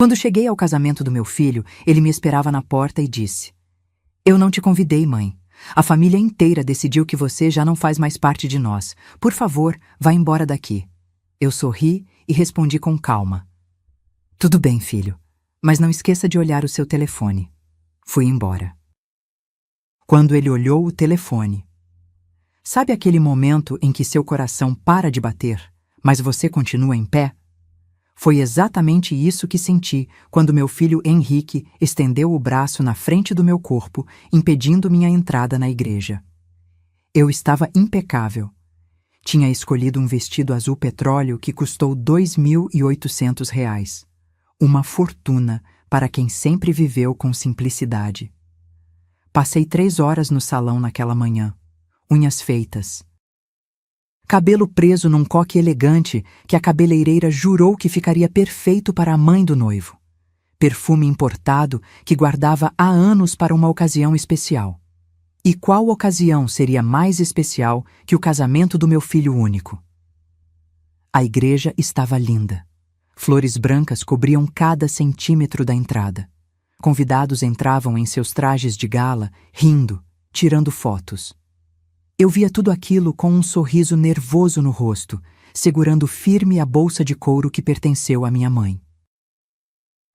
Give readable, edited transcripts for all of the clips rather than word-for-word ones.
Quando cheguei ao casamento do meu filho, ele me esperava na porta e disse: "Eu não te convidei, mãe. A família inteira decidiu que você já não faz mais parte de nós. Por favor, vá embora daqui." Eu sorri e respondi com calma: "Tudo bem, filho, mas não esqueça de olhar o seu telefone." Fui embora. Quando ele olhou o telefone, sabe aquele momento em que seu coração para de bater, mas você continua em pé? Foi exatamente isso que senti quando meu filho Henrique estendeu o braço na frente do meu corpo, impedindo minha entrada na igreja. Eu estava impecável. Tinha escolhido um vestido azul petróleo que custou R$ 2.800. Uma fortuna para quem sempre viveu com simplicidade. Passei 3 horas no salão naquela manhã, unhas feitas, cabelo preso num coque elegante que a cabeleireira jurou que ficaria perfeito para a mãe do noivo. Perfume importado que guardava há anos para uma ocasião especial. E qual ocasião seria mais especial que o casamento do meu filho único? A igreja estava linda. Flores brancas cobriam cada centímetro da entrada. Convidados entravam em seus trajes de gala, rindo, tirando fotos. Eu via tudo aquilo com um sorriso nervoso no rosto, segurando firme a bolsa de couro que pertenceu à minha mãe.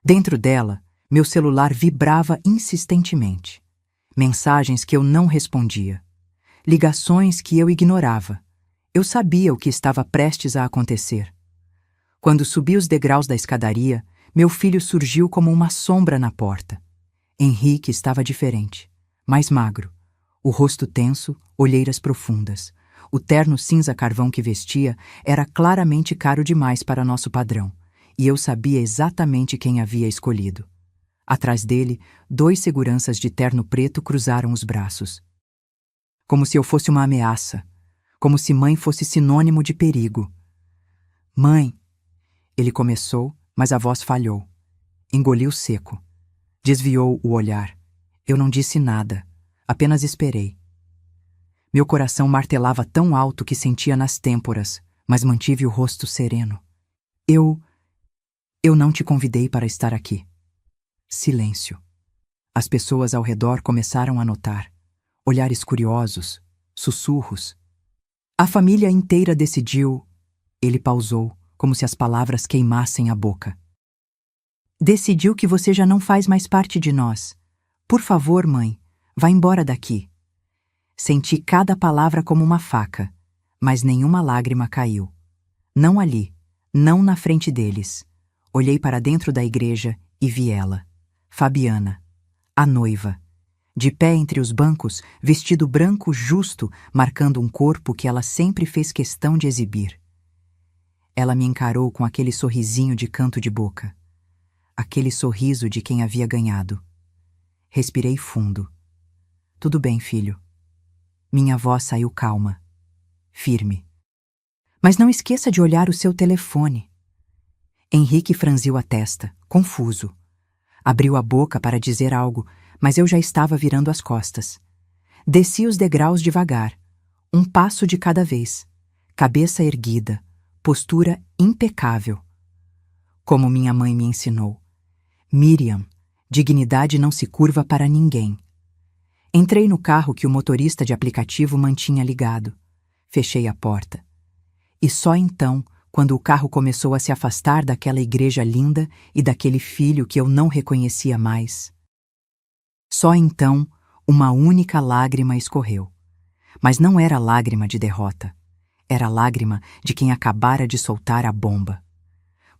Dentro dela, meu celular vibrava insistentemente. Mensagens que eu não respondia. Ligações que eu ignorava. Eu sabia o que estava prestes a acontecer. Quando subi os degraus da escadaria, meu filho surgiu como uma sombra na porta. Henrique estava diferente, mais magro. O rosto tenso, olheiras profundas. O terno cinza carvão que vestia era claramente caro demais para nosso padrão, e eu sabia exatamente quem havia escolhido. Atrás dele, 2 seguranças de terno preto cruzaram os braços. Como se eu fosse uma ameaça, como se mãe fosse sinônimo de perigo. "Mãe," ele começou, mas a voz falhou. Engoliu seco. Desviou o olhar. Eu não disse nada. Apenas esperei. Meu coração martelava tão alto que sentia nas têmporas, mas mantive o rosto sereno. Eu não te convidei para estar aqui." Silêncio. As pessoas ao redor começaram a notar. Olhares curiosos, sussurros. "A família inteira decidiu..." Ele pausou, como se as palavras queimassem a boca. "Decidiu que você já não faz mais parte de nós. Por favor, mãe, vá embora daqui." Senti cada palavra como uma faca, mas nenhuma lágrima caiu. Não ali, não na frente deles. Olhei para dentro da igreja e vi ela, Fabiana, a noiva, de pé entre os bancos, vestido branco justo, marcando um corpo que ela sempre fez questão de exibir. Ela me encarou com aquele sorrisinho de canto de boca, aquele sorriso de quem havia ganhado. Respirei fundo. "Tudo bem, filho." Minha voz saiu calma, firme. "Mas não esqueça de olhar o seu telefone." Henrique franziu a testa, confuso. Abriu a boca para dizer algo, mas eu já estava virando as costas. Desci os degraus devagar, um passo de cada vez, cabeça erguida, postura impecável. Como minha mãe me ensinou. Miriam, dignidade não se curva para ninguém. Entrei no carro que o motorista de aplicativo mantinha ligado. Fechei a porta. E só então, quando o carro começou a se afastar daquela igreja linda e daquele filho que eu não reconhecia mais, só então, uma única lágrima escorreu. Mas não era lágrima de derrota. Era lágrima de quem acabara de soltar a bomba.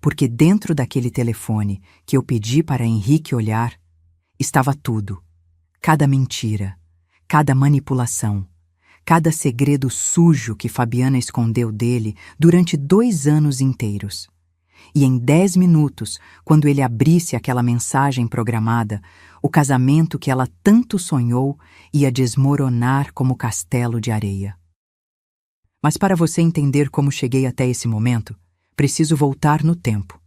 Porque dentro daquele telefone que eu pedi para Henrique olhar, estava tudo. Cada mentira, cada manipulação, cada segredo sujo que Fabiana escondeu dele durante 2 anos inteiros. E em 10 minutos, quando ele abrisse aquela mensagem programada, o casamento que ela tanto sonhou ia desmoronar como castelo de areia. Mas para você entender como cheguei até esse momento, preciso voltar no tempo.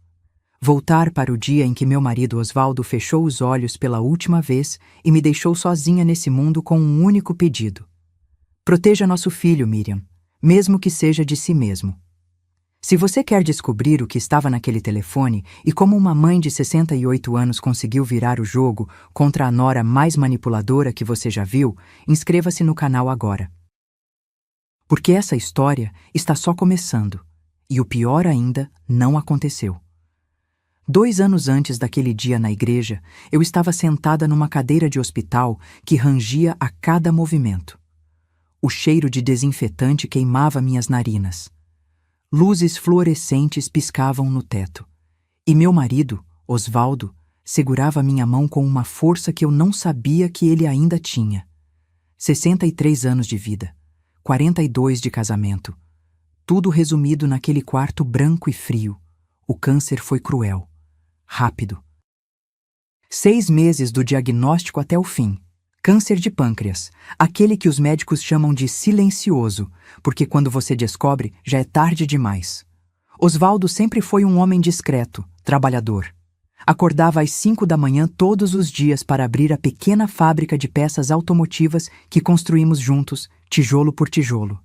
Voltar para o dia em que meu marido Osvaldo fechou os olhos pela última vez e me deixou sozinha nesse mundo com um único pedido: proteja nosso filho, Miriam, mesmo que seja de si mesmo. Se você quer descobrir o que estava naquele telefone e como uma mãe de 68 anos conseguiu virar o jogo contra a nora mais manipuladora que você já viu, inscreva-se no canal agora. Porque essa história está só começando, e o pior ainda não aconteceu. 2 anos antes daquele dia na igreja, eu estava sentada numa cadeira de hospital que rangia a cada movimento. O cheiro de desinfetante queimava minhas narinas. Luzes fluorescentes piscavam no teto. E meu marido, Osvaldo, segurava minha mão com uma força que eu não sabia que ele ainda tinha. 63 anos de vida, 42 de casamento. Tudo resumido naquele quarto branco e frio. O câncer foi cruel. Rápido. 6 meses do diagnóstico até o fim. Câncer de pâncreas, aquele que os médicos chamam de silencioso, porque quando você descobre, já é tarde demais. Osvaldo sempre foi um homem discreto, trabalhador. Acordava às 5 da manhã todos os dias para abrir a pequena fábrica de peças automotivas que construímos juntos, tijolo por tijolo.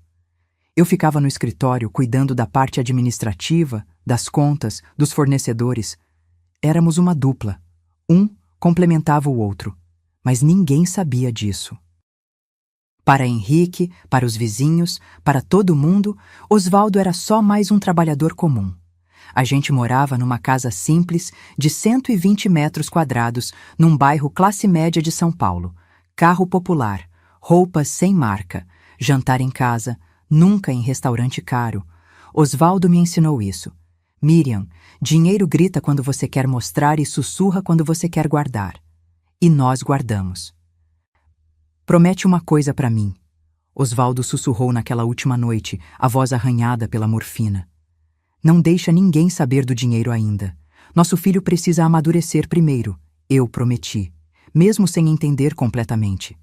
Eu ficava no escritório cuidando da parte administrativa, das contas, dos fornecedores. Éramos uma dupla. Um complementava o outro. Mas ninguém sabia disso. Para Henrique, para os vizinhos, para todo mundo, Osvaldo era só mais um trabalhador comum. A gente morava numa casa simples de 120 metros quadrados, num bairro classe média de São Paulo. Carro popular, roupas sem marca, jantar em casa, nunca em restaurante caro. Osvaldo me ensinou isso. Miriam, dinheiro grita quando você quer mostrar e sussurra quando você quer guardar. E nós guardamos. Promete uma coisa para mim. Osvaldo sussurrou naquela última noite, a voz arranhada pela morfina. Não deixa ninguém saber do dinheiro ainda. Nosso filho precisa amadurecer primeiro. Eu prometi, mesmo sem entender completamente.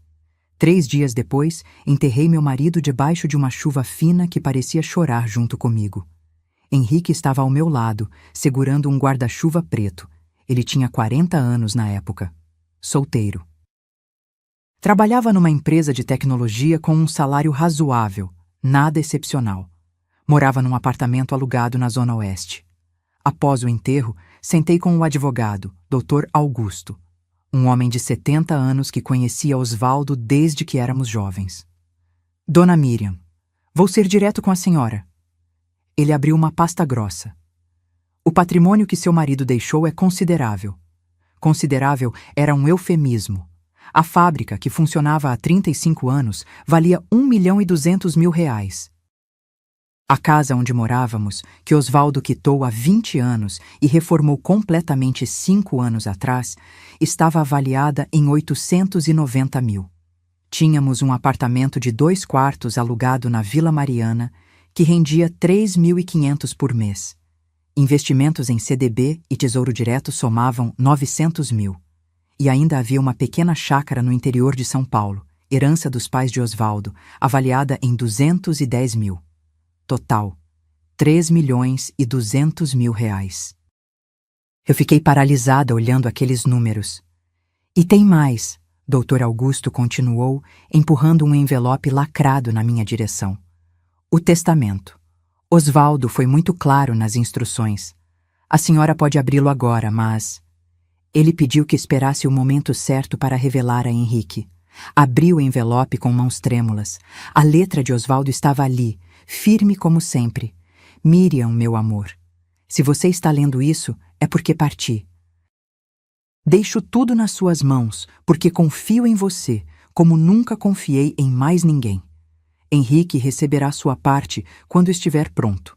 3 dias depois, enterrei meu marido debaixo de uma chuva fina que parecia chorar junto comigo. Henrique estava ao meu lado, segurando um guarda-chuva preto. Ele tinha 40 anos na época. Solteiro. Trabalhava numa empresa de tecnologia com um salário razoável, nada excepcional. Morava num apartamento alugado na Zona Oeste. Após o enterro, sentei com o advogado, Dr. Augusto, um homem de 70 anos que conhecia Osvaldo desde que éramos jovens. Dona Miriam, vou ser direto com a senhora. Ele abriu uma pasta grossa. O patrimônio que seu marido deixou é considerável. Considerável era um eufemismo. A fábrica, que funcionava há 35 anos, valia R$ 1.200.000. A casa onde morávamos, que Osvaldo quitou há 20 anos e reformou completamente 5 anos atrás, estava avaliada em 890 mil. Tínhamos um apartamento de 2 quartos alugado na Vila Mariana, que rendia 3.500 por mês. Investimentos em CDB e Tesouro Direto somavam 900 mil. E ainda havia uma pequena chácara no interior de São Paulo, herança dos pais de Osvaldo, avaliada em 210 mil. Total, R$ 3.200.000. Eu fiquei paralisada olhando aqueles números. E tem mais, Dr. Augusto continuou, empurrando um envelope lacrado na minha direção. O testamento. Osvaldo foi muito claro nas instruções. A senhora pode abri-lo agora, mas... Ele pediu que esperasse o momento certo para revelar a Henrique. Abriu o envelope com mãos trêmulas. A letra de Osvaldo estava ali, firme como sempre. Miriam, meu amor, se você está lendo isso, é porque parti. Deixo tudo nas suas mãos, porque confio em você, como nunca confiei em mais ninguém. Henrique receberá sua parte quando estiver pronto.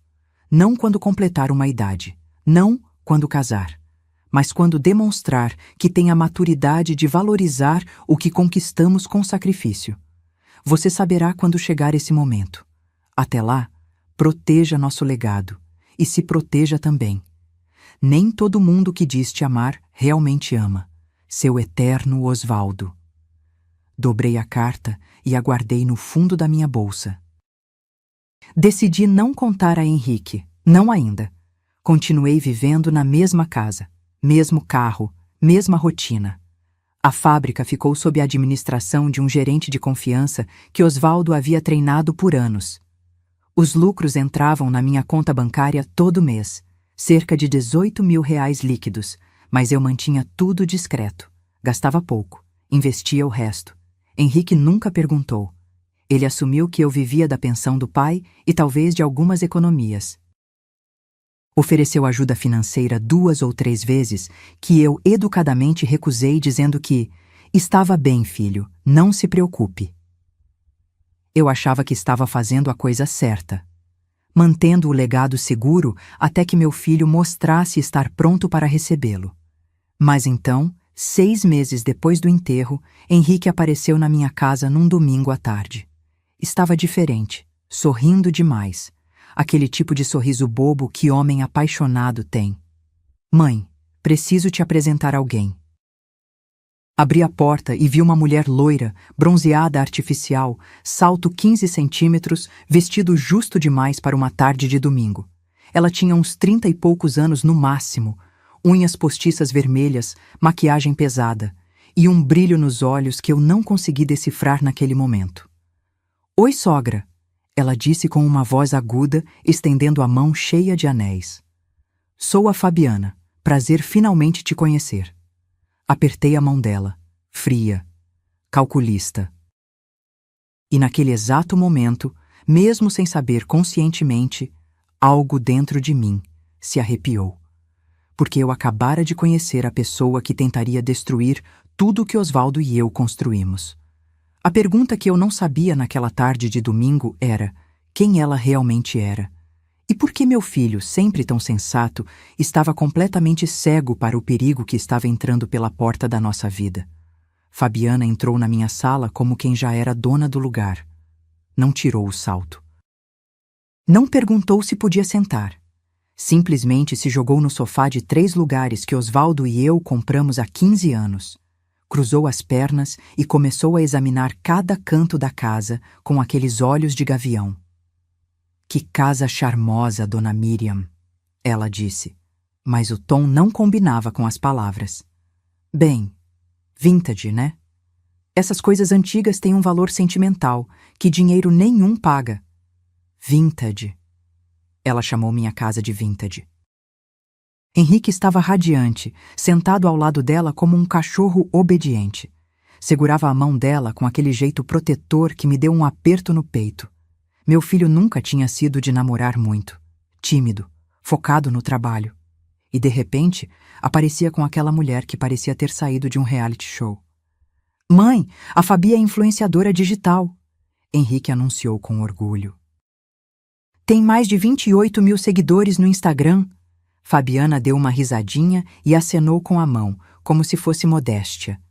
Não quando completar uma idade. Não quando casar. Mas quando demonstrar que tem a maturidade de valorizar o que conquistamos com sacrifício. Você saberá quando chegar esse momento. Até lá, proteja nosso legado e se proteja também. Nem todo mundo que diz te amar realmente ama. Seu eterno Osvaldo. Dobrei a carta e a guardei no fundo da minha bolsa. Decidi não contar a Henrique, não ainda. Continuei vivendo na mesma casa, mesmo carro, mesma rotina. A fábrica ficou sob a administração de um gerente de confiança que Osvaldo havia treinado por anos. Os lucros entravam na minha conta bancária todo mês, cerca de 18 mil reais líquidos, mas eu mantinha tudo discreto. Gastava pouco, investia o resto. Henrique nunca perguntou. Ele assumiu que eu vivia da pensão do pai e talvez de algumas economias. Ofereceu ajuda financeira 2 ou 3 vezes, que eu educadamente recusei, dizendo que estava bem, filho, não se preocupe. Eu achava que estava fazendo a coisa certa, mantendo o legado seguro até que meu filho mostrasse estar pronto para recebê-lo. Mas então, 6 meses depois do enterro, Henrique apareceu na minha casa num domingo à tarde. Estava diferente, sorrindo demais. Aquele tipo de sorriso bobo que homem apaixonado tem. Mãe, preciso te apresentar alguém. Abri a porta e vi uma mulher loira, bronzeada artificial, salto 15 centímetros, vestido justo demais para uma tarde de domingo. Ela tinha uns 30 e poucos anos no máximo, unhas postiças vermelhas, maquiagem pesada e um brilho nos olhos que eu não consegui decifrar naquele momento. Oi, sogra, ela disse com uma voz aguda, estendendo a mão cheia de anéis. Sou a Fabiana, prazer finalmente te conhecer. Apertei a mão dela, fria, calculista. E naquele exato momento, mesmo sem saber conscientemente, algo dentro de mim se arrepiou. Porque eu acabara de conhecer a pessoa que tentaria destruir tudo que Osvaldo e eu construímos. A pergunta que eu não sabia naquela tarde de domingo era quem ela realmente era. E por que meu filho, sempre tão sensato, estava completamente cego para o perigo que estava entrando pela porta da nossa vida? Fabiana entrou na minha sala como quem já era dona do lugar. Não tirou o salto. Não perguntou se podia sentar. Simplesmente se jogou no sofá de 3 lugares que Osvaldo e eu compramos há 15 anos. Cruzou as pernas e começou a examinar cada canto da casa com aqueles olhos de gavião. Que casa charmosa, dona Miriam, ela disse, mas o tom não combinava com as palavras. Bem, vintage, né? Essas coisas antigas têm um valor sentimental que dinheiro nenhum paga. Vintage. Ela chamou minha casa de vintage. Henrique estava radiante, sentado ao lado dela como um cachorro obediente. Segurava a mão dela com aquele jeito protetor que me deu um aperto no peito. Meu filho nunca tinha sido de namorar muito. Tímido, focado no trabalho. E, de repente, aparecia com aquela mulher que parecia ter saído de um reality show. Mãe, a Fabi é influenciadora digital, Henrique anunciou com orgulho. Tem mais de 28 mil seguidores no Instagram. Fabiana deu uma risadinha e acenou com a mão, como se fosse modéstia.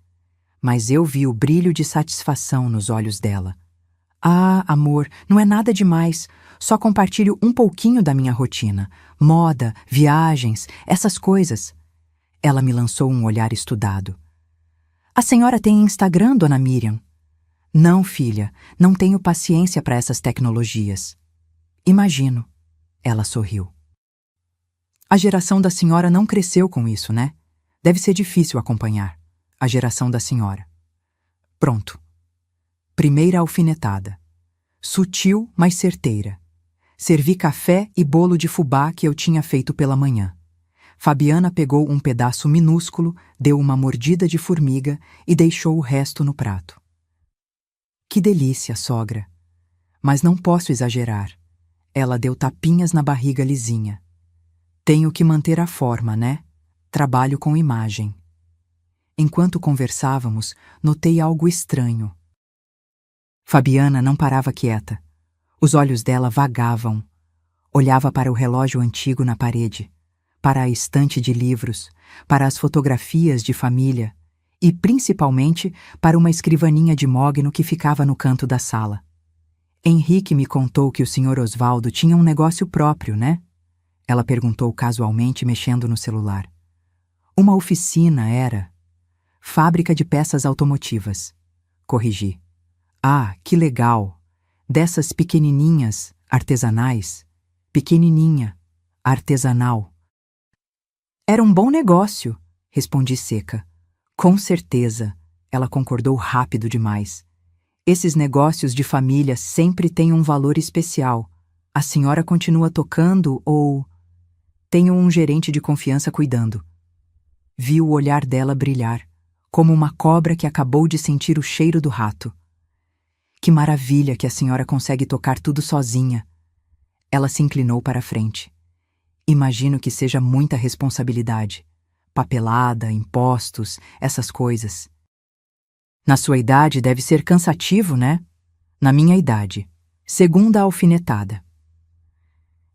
Mas eu vi o brilho de satisfação nos olhos dela. Ah, amor, não é nada demais. Só compartilho um pouquinho da minha rotina. Moda, viagens, essas coisas. Ela me lançou um olhar estudado. A senhora tem Instagram, dona Miriam? Não, filha, não tenho paciência para essas tecnologias. Imagino. Ela sorriu. A geração da senhora não cresceu com isso, né? Deve ser difícil acompanhar. A geração da senhora. Pronto. Primeira alfinetada. Sutil, mas certeira. Servi café e bolo de fubá que eu tinha feito pela manhã. Fabiana pegou um pedaço minúsculo, deu uma mordida de formiga e deixou o resto no prato. Que delícia, sogra. Mas não posso exagerar. Ela deu tapinhas na barriga lisinha. Tenho que manter a forma, né? Trabalho com imagem. Enquanto conversávamos, notei algo estranho. Fabiana não parava quieta. Os olhos dela vagavam. Olhava para o relógio antigo na parede, para a estante de livros, para as fotografias de família e, principalmente, para uma escrivaninha de mogno que ficava no canto da sala. Henrique me contou que o Sr. Osvaldo tinha um negócio próprio, né? Ela perguntou casualmente, mexendo no celular. Uma oficina era. Fábrica de peças automotivas. Corrigi. Ah, que legal! Dessas pequenininhas, artesanais. Pequenininha, artesanal. Era um bom negócio, respondi seca. Com certeza, ela concordou rápido demais. Esses negócios de família sempre têm um valor especial. A senhora continua tocando ou... Tenho um gerente de confiança cuidando. Vi o olhar dela brilhar, como uma cobra que acabou de sentir o cheiro do rato. Que maravilha que a senhora consegue tocar tudo sozinha. Ela se inclinou para a frente. Imagino que seja muita responsabilidade. Papelada, impostos, essas coisas. Na sua idade deve ser cansativo, né? Na minha idade. Segunda alfinetada.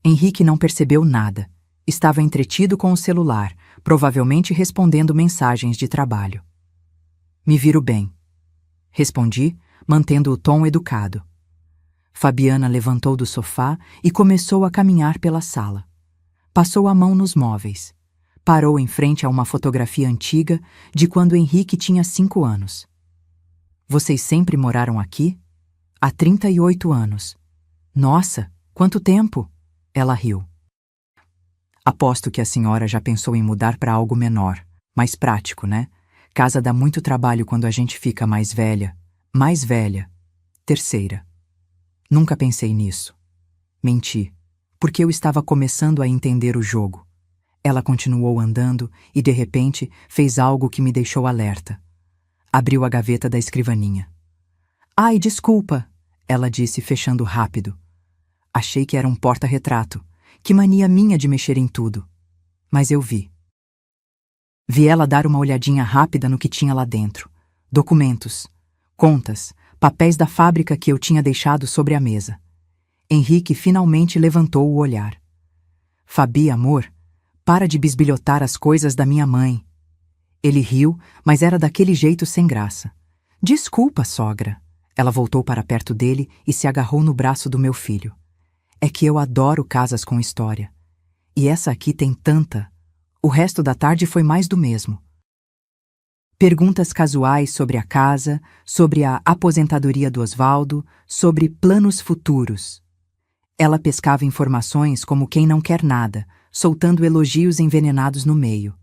Henrique não percebeu nada. Estava entretido com o celular, provavelmente respondendo mensagens de trabalho. Me viro bem. Respondi, mantendo o tom educado. Fabiana levantou do sofá e começou a caminhar pela sala. Passou a mão nos móveis. Parou em frente a uma fotografia antiga de quando Henrique tinha 5 anos. Vocês sempre moraram aqui? Há 38 anos. Nossa, quanto tempo! Ela riu. Aposto que a senhora já pensou em mudar para algo menor, mais prático, né? Casa dá muito trabalho quando a gente fica mais velha. Mais velha. Terceira. Nunca pensei nisso. Menti, porque eu estava começando a entender o jogo. Ela continuou andando e, de repente, fez algo que me deixou alerta. Abriu a gaveta da escrivaninha. Ai, desculpa, ela disse, fechando rápido. Achei que era um porta-retrato. Que mania minha de mexer em tudo. Mas eu vi. Vi ela dar uma olhadinha rápida no que tinha lá dentro. Documentos, contas, papéis da fábrica que eu tinha deixado sobre a mesa. Henrique finalmente levantou o olhar. Fabi, amor, para de bisbilhotar as coisas da minha mãe. Ele riu, mas era daquele jeito sem graça. Desculpa, sogra. Ela voltou para perto dele e se agarrou no braço do meu filho. É que eu adoro casas com história. E essa aqui tem tanta. O resto da tarde foi mais do mesmo. Perguntas casuais sobre a casa, sobre a aposentadoria do Osvaldo, sobre planos futuros. Ela pescava informações como quem não quer nada, soltando elogios envenenados no meio.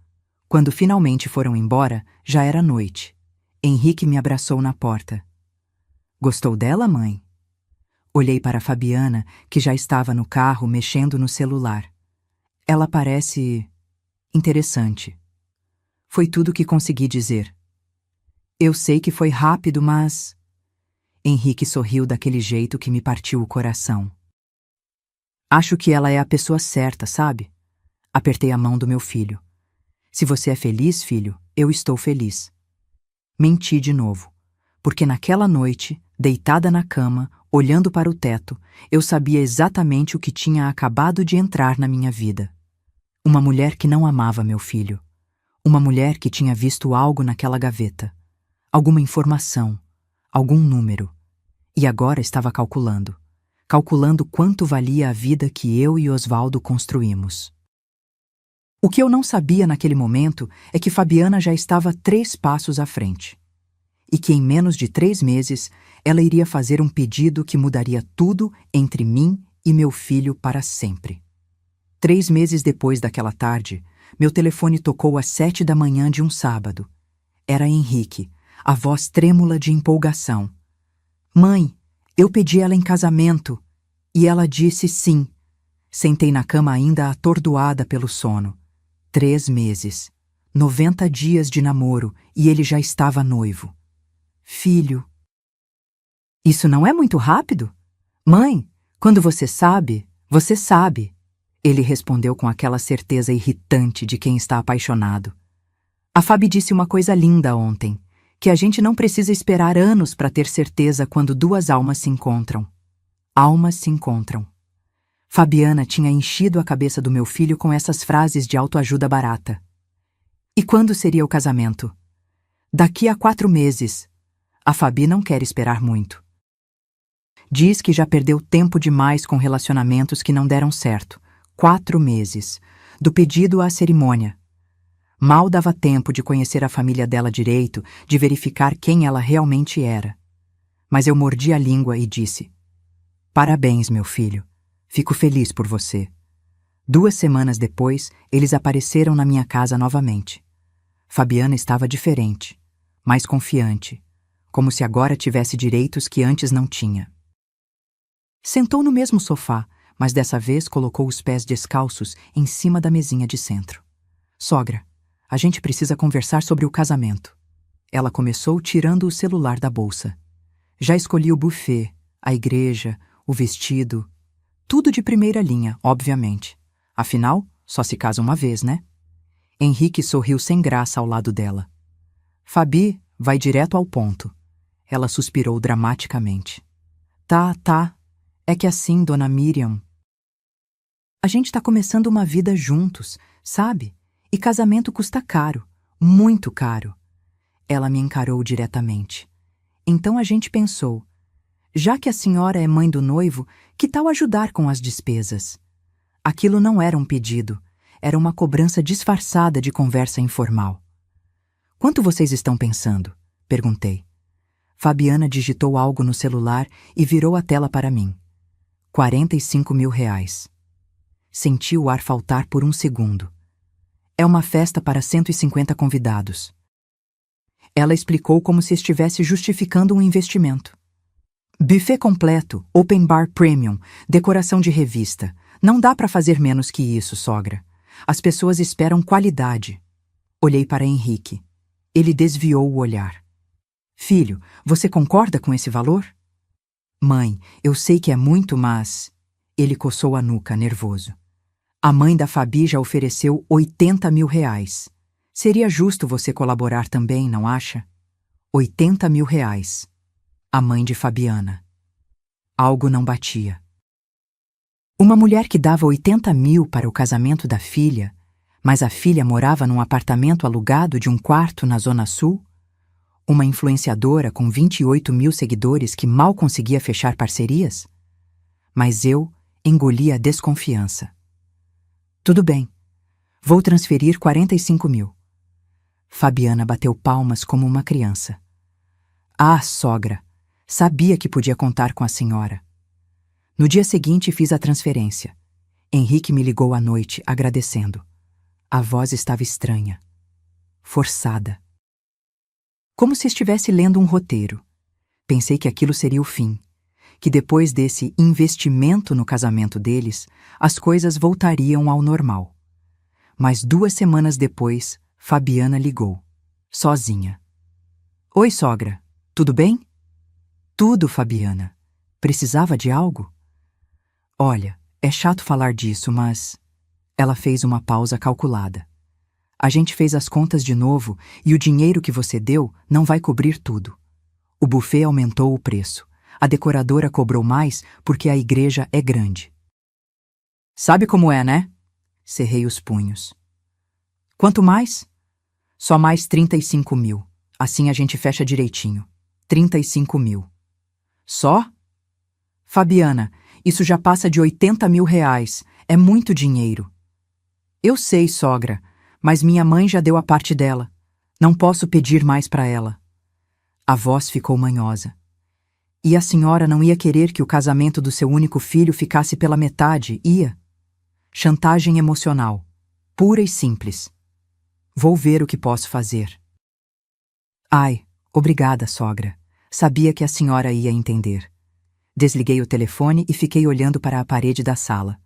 Quando finalmente foram embora, já era noite. Henrique me abraçou na porta. Gostou dela, mãe? Olhei para Fabiana, que já estava no carro mexendo no celular. Ela parece... interessante. Foi tudo que consegui dizer. Eu sei que foi rápido, mas... Henrique sorriu daquele jeito que me partiu o coração. Acho que ela é a pessoa certa, sabe? Apertei a mão do meu filho. Se você é feliz, filho, eu estou feliz. Menti de novo, porque naquela noite, deitada na cama, olhando para o teto, eu sabia exatamente o que tinha acabado de entrar na minha vida. Uma mulher que não amava meu filho. Uma mulher que tinha visto algo naquela gaveta. Alguma informação. Algum número. E agora estava calculando. Calculando quanto valia a vida que eu e Osvaldo construímos. O que eu não sabia naquele momento é que Fabiana já estava 3 passos à frente. E que em menos de 3 meses ela iria fazer um pedido que mudaria tudo entre mim e meu filho para sempre. 3 meses depois daquela tarde, meu telefone tocou às 7 da manhã de um sábado. Era Henrique, a voz trêmula de empolgação. Mãe, eu pedi ela em casamento. E ela disse sim. Sentei na cama ainda atordoada pelo sono. 3 meses. 90 dias de namoro e ele já estava noivo. Filho. Isso não é muito rápido? Mãe, quando você sabe, você sabe. Ele respondeu com aquela certeza irritante de quem está apaixonado. A Fabi disse uma coisa linda ontem, que a gente não precisa esperar anos para ter certeza quando 2 almas se encontram. Almas se encontram. Fabiana tinha enchido a cabeça do meu filho com essas frases de autoajuda barata. E quando seria o casamento? Daqui a 4 meses. A Fabi não quer esperar muito. Diz que já perdeu tempo demais com relacionamentos que não deram certo. 4 meses. Do pedido à cerimônia. Mal dava tempo de conhecer a família dela direito, de verificar quem ela realmente era. Mas eu mordi a língua e disse: Parabéns, meu filho. Fico feliz por você. 2 semanas depois, eles apareceram na minha casa novamente. Fabiana estava diferente, mais confiante, como se agora tivesse direitos que antes não tinha. Sentou no mesmo sofá, mas dessa vez colocou os pés descalços em cima da mesinha de centro. Sogra, a gente precisa conversar sobre o casamento. Ela começou tirando o celular da bolsa. Já escolhi o buffet, a igreja, o vestido. Tudo de primeira linha, obviamente. Afinal, só se casa uma vez, né? Henrique sorriu sem graça ao lado dela. Fabi vai direto ao ponto. Ela suspirou dramaticamente. Tá. É que assim, dona Miriam... A gente tá começando uma vida juntos, sabe? E casamento custa caro, muito caro. Ela me encarou diretamente. Então a gente pensou, já que a senhora é mãe do noivo, que tal ajudar com as despesas? Aquilo não era um pedido, era uma cobrança disfarçada de conversa informal. Quanto vocês estão pensando? Perguntei. Fabiana digitou algo no celular e virou a tela para mim. 45 mil reais. Senti o ar faltar por um segundo. É uma festa para 150 convidados. Ela explicou como se estivesse justificando um investimento. Buffet completo, open bar premium, decoração de revista. Não dá para fazer menos que isso, sogra. As pessoas esperam qualidade. Olhei para Henrique. Ele desviou o olhar. Filho, você concorda com esse valor? Mãe, eu sei que é muito, mas... Ele coçou a nuca, nervoso. A mãe da Fabi já ofereceu 80 mil reais. Seria justo você colaborar também, não acha? 80 mil reais. A mãe de Fabiana. Algo não batia. Uma mulher que dava 80 mil para o casamento da filha, mas a filha morava num apartamento alugado de um quarto na Zona Sul? Uma influenciadora com 28 mil seguidores que mal conseguia fechar parcerias? Mas eu engoli a desconfiança. Tudo bem. Vou transferir 45 mil. Fabiana bateu palmas como uma criança. Ah, sogra! Sabia que podia contar com a senhora. No dia seguinte fiz a transferência. Henrique me ligou à noite, agradecendo. A voz estava estranha. Forçada. Como se estivesse lendo um roteiro. Pensei que aquilo seria o fim. Que depois desse investimento no casamento deles, as coisas voltariam ao normal. Mas 2 semanas depois, Fabiana ligou. Sozinha. Oi, sogra. Tudo bem? Tudo, Fabiana. Precisava de algo? Olha, é chato falar disso, mas... Ela fez uma pausa calculada. A gente fez as contas de novo e o dinheiro que você deu não vai cobrir tudo. O buffet aumentou o preço. A decoradora cobrou mais porque a igreja é grande. Sabe como é, né? Cerrei os punhos. Quanto mais? Só mais 35 mil. Assim a gente fecha direitinho. 35 mil. Só? Fabiana, isso já passa de 80 mil reais. É muito dinheiro. Eu sei, sogra, mas minha mãe já deu a parte dela. Não posso pedir mais para ela. A voz ficou manhosa. E a senhora não ia querer que o casamento do seu único filho ficasse pela metade, ia? Chantagem emocional. Pura e simples. Vou ver o que posso fazer. Ai, obrigada, sogra. Sabia que a senhora ia entender. Desliguei o telefone e fiquei olhando para a parede da sala.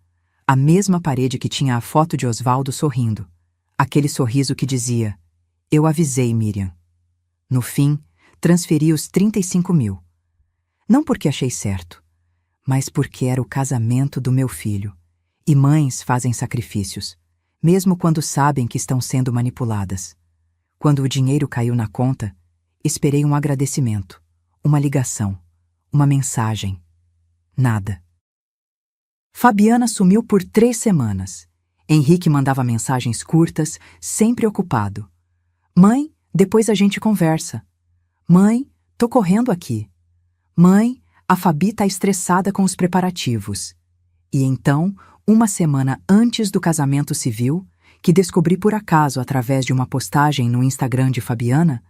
A mesma parede que tinha a foto de Osvaldo sorrindo. Aquele sorriso que dizia: eu avisei, Miriam. No fim, transferi os 35 mil. Não porque achei certo, mas porque era o casamento do meu filho. E mães fazem sacrifícios, mesmo quando sabem que estão sendo manipuladas. Quando o dinheiro caiu na conta, esperei um agradecimento, uma ligação, uma mensagem. Nada. Fabiana sumiu por 3 semanas. Henrique mandava mensagens curtas, sempre ocupado. Mãe, depois a gente conversa. Mãe, tô correndo aqui. Mãe, a Fabi tá estressada com os preparativos. E então, 1 semana antes do casamento civil, que descobri por acaso através de uma postagem no Instagram de Fabiana,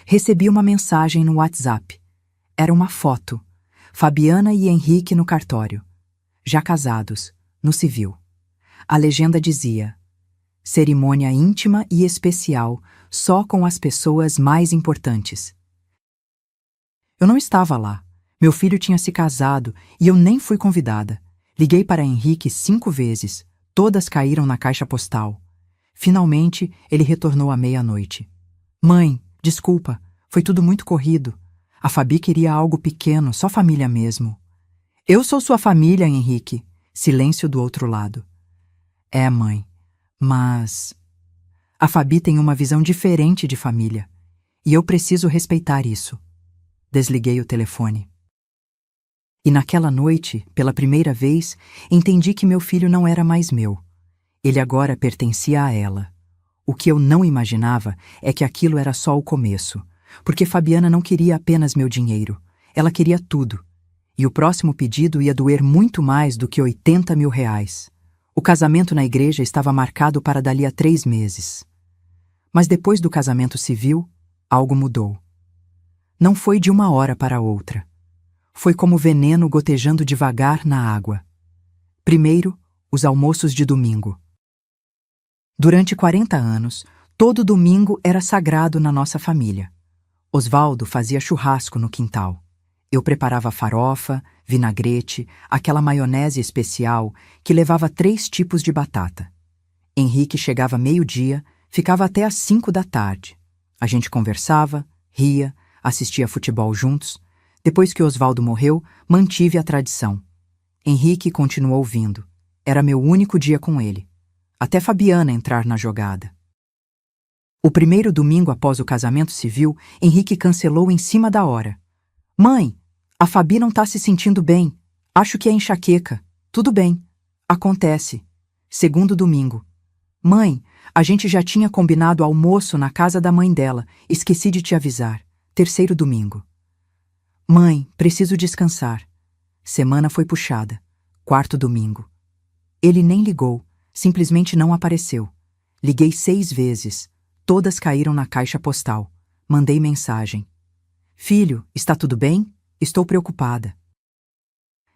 recebi uma mensagem no WhatsApp. Era uma foto. Fabiana e Henrique no cartório. Já casados, no civil. A legenda dizia: cerimônia íntima e especial, só com as pessoas mais importantes. Eu não estava lá. Meu filho tinha se casado e eu nem fui convidada. Liguei para Henrique 5 vezes, todas caíram na caixa postal. Finalmente, ele retornou à meia-noite. Mãe, desculpa, foi tudo muito corrido. A Fabi queria algo pequeno, só família mesmo. Eu sou sua família, Henrique. Silêncio do outro lado. É, mãe, mas... A Fabi tem uma visão diferente de família, e eu preciso respeitar isso. Desliguei o telefone. E naquela noite, pela primeira vez, entendi que meu filho não era mais meu. Ele agora pertencia a ela. O que eu não imaginava é que aquilo era só o começo, porque Fabiana não queria apenas meu dinheiro, ela queria tudo. E o próximo pedido ia doer muito mais do que 80 mil reais. O casamento na igreja estava marcado para dali a 3 meses. Mas depois do casamento civil, algo mudou. Não foi de uma hora para outra. Foi como veneno gotejando devagar na água. Primeiro, os almoços de domingo. Durante 40 anos, todo domingo era sagrado na nossa família. Osvaldo fazia churrasco no quintal. Eu preparava farofa, vinagrete, aquela maionese especial que levava 3 tipos de batata. Henrique chegava meio-dia, ficava até às 5 da tarde. A gente conversava, ria, assistia futebol juntos. Depois que Osvaldo morreu, mantive a tradição. Henrique continuou vindo. Era meu único dia com ele. Até Fabiana entrar na jogada. O primeiro domingo após o casamento civil, Henrique cancelou em cima da hora. Mãe, a Fabi não tá se sentindo bem. Acho que é enxaqueca. Tudo bem. Acontece. Segundo domingo. Mãe, a gente já tinha combinado almoço na casa da mãe dela. Esqueci de te avisar. Terceiro domingo. Mãe, preciso descansar. Semana foi puxada. Quarto domingo. Ele nem ligou. Simplesmente não apareceu. Liguei 6 vezes. Todas caíram na caixa postal. Mandei mensagem. Filho, está tudo bem? Estou preocupada.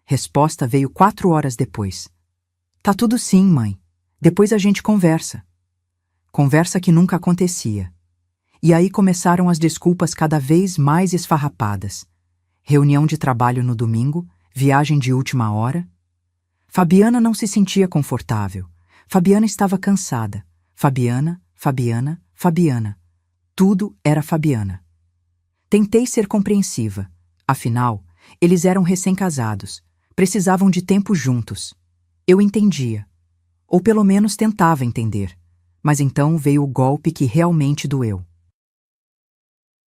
Resposta veio 4 horas depois. Tá tudo sim, mãe. Depois a gente conversa. Conversa que nunca acontecia. E aí começaram as desculpas cada vez mais esfarrapadas. Reunião de trabalho no domingo, viagem de última hora. Fabiana não se sentia confortável. Fabiana estava cansada. Fabiana. Tudo era Fabiana. Tentei ser compreensiva. Afinal, eles eram recém-casados. Precisavam de tempo juntos. Eu entendia. Ou pelo menos tentava entender. Mas então veio o golpe que realmente doeu.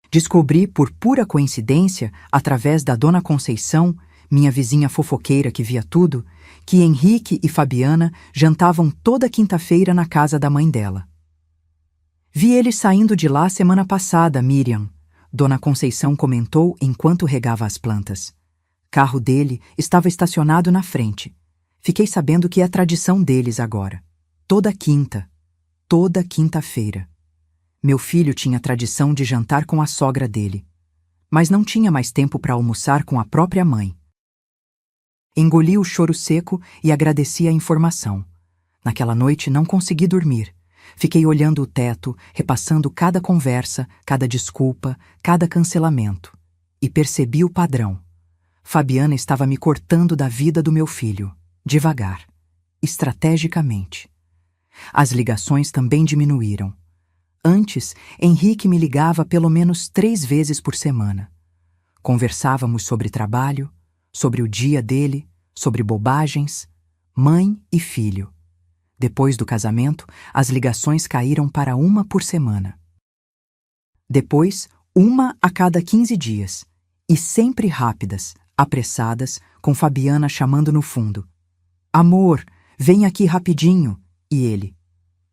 Descobri, por pura coincidência, através da Dona Conceição, minha vizinha fofoqueira que via tudo, que Henrique e Fabiana jantavam toda quinta-feira na casa da mãe dela. Vi eles saindo de lá semana passada, Miriam. Dona Conceição comentou enquanto regava as plantas. Carro dele estava estacionado na frente. Fiquei sabendo que é tradição deles agora. Toda quinta-feira. Meu filho tinha tradição de jantar com a sogra dele, mas não tinha mais tempo para almoçar com a própria mãe. Engoli o choro seco e agradeci a informação. Naquela noite não consegui dormir. Fiquei olhando o teto, repassando cada conversa, cada desculpa, cada cancelamento. E percebi o padrão. Fabiana estava me cortando da vida do meu filho, devagar, estrategicamente. As ligações também diminuíram. Antes, Henrique me ligava pelo menos 3 vezes por semana. Conversávamos sobre trabalho, sobre o dia dele, sobre bobagens, mãe e filho. Depois do casamento, as ligações caíram para 1 por semana. Depois, 1 a cada 15 dias. E sempre rápidas, apressadas, com Fabiana chamando no fundo. Amor, vem aqui rapidinho. E ele.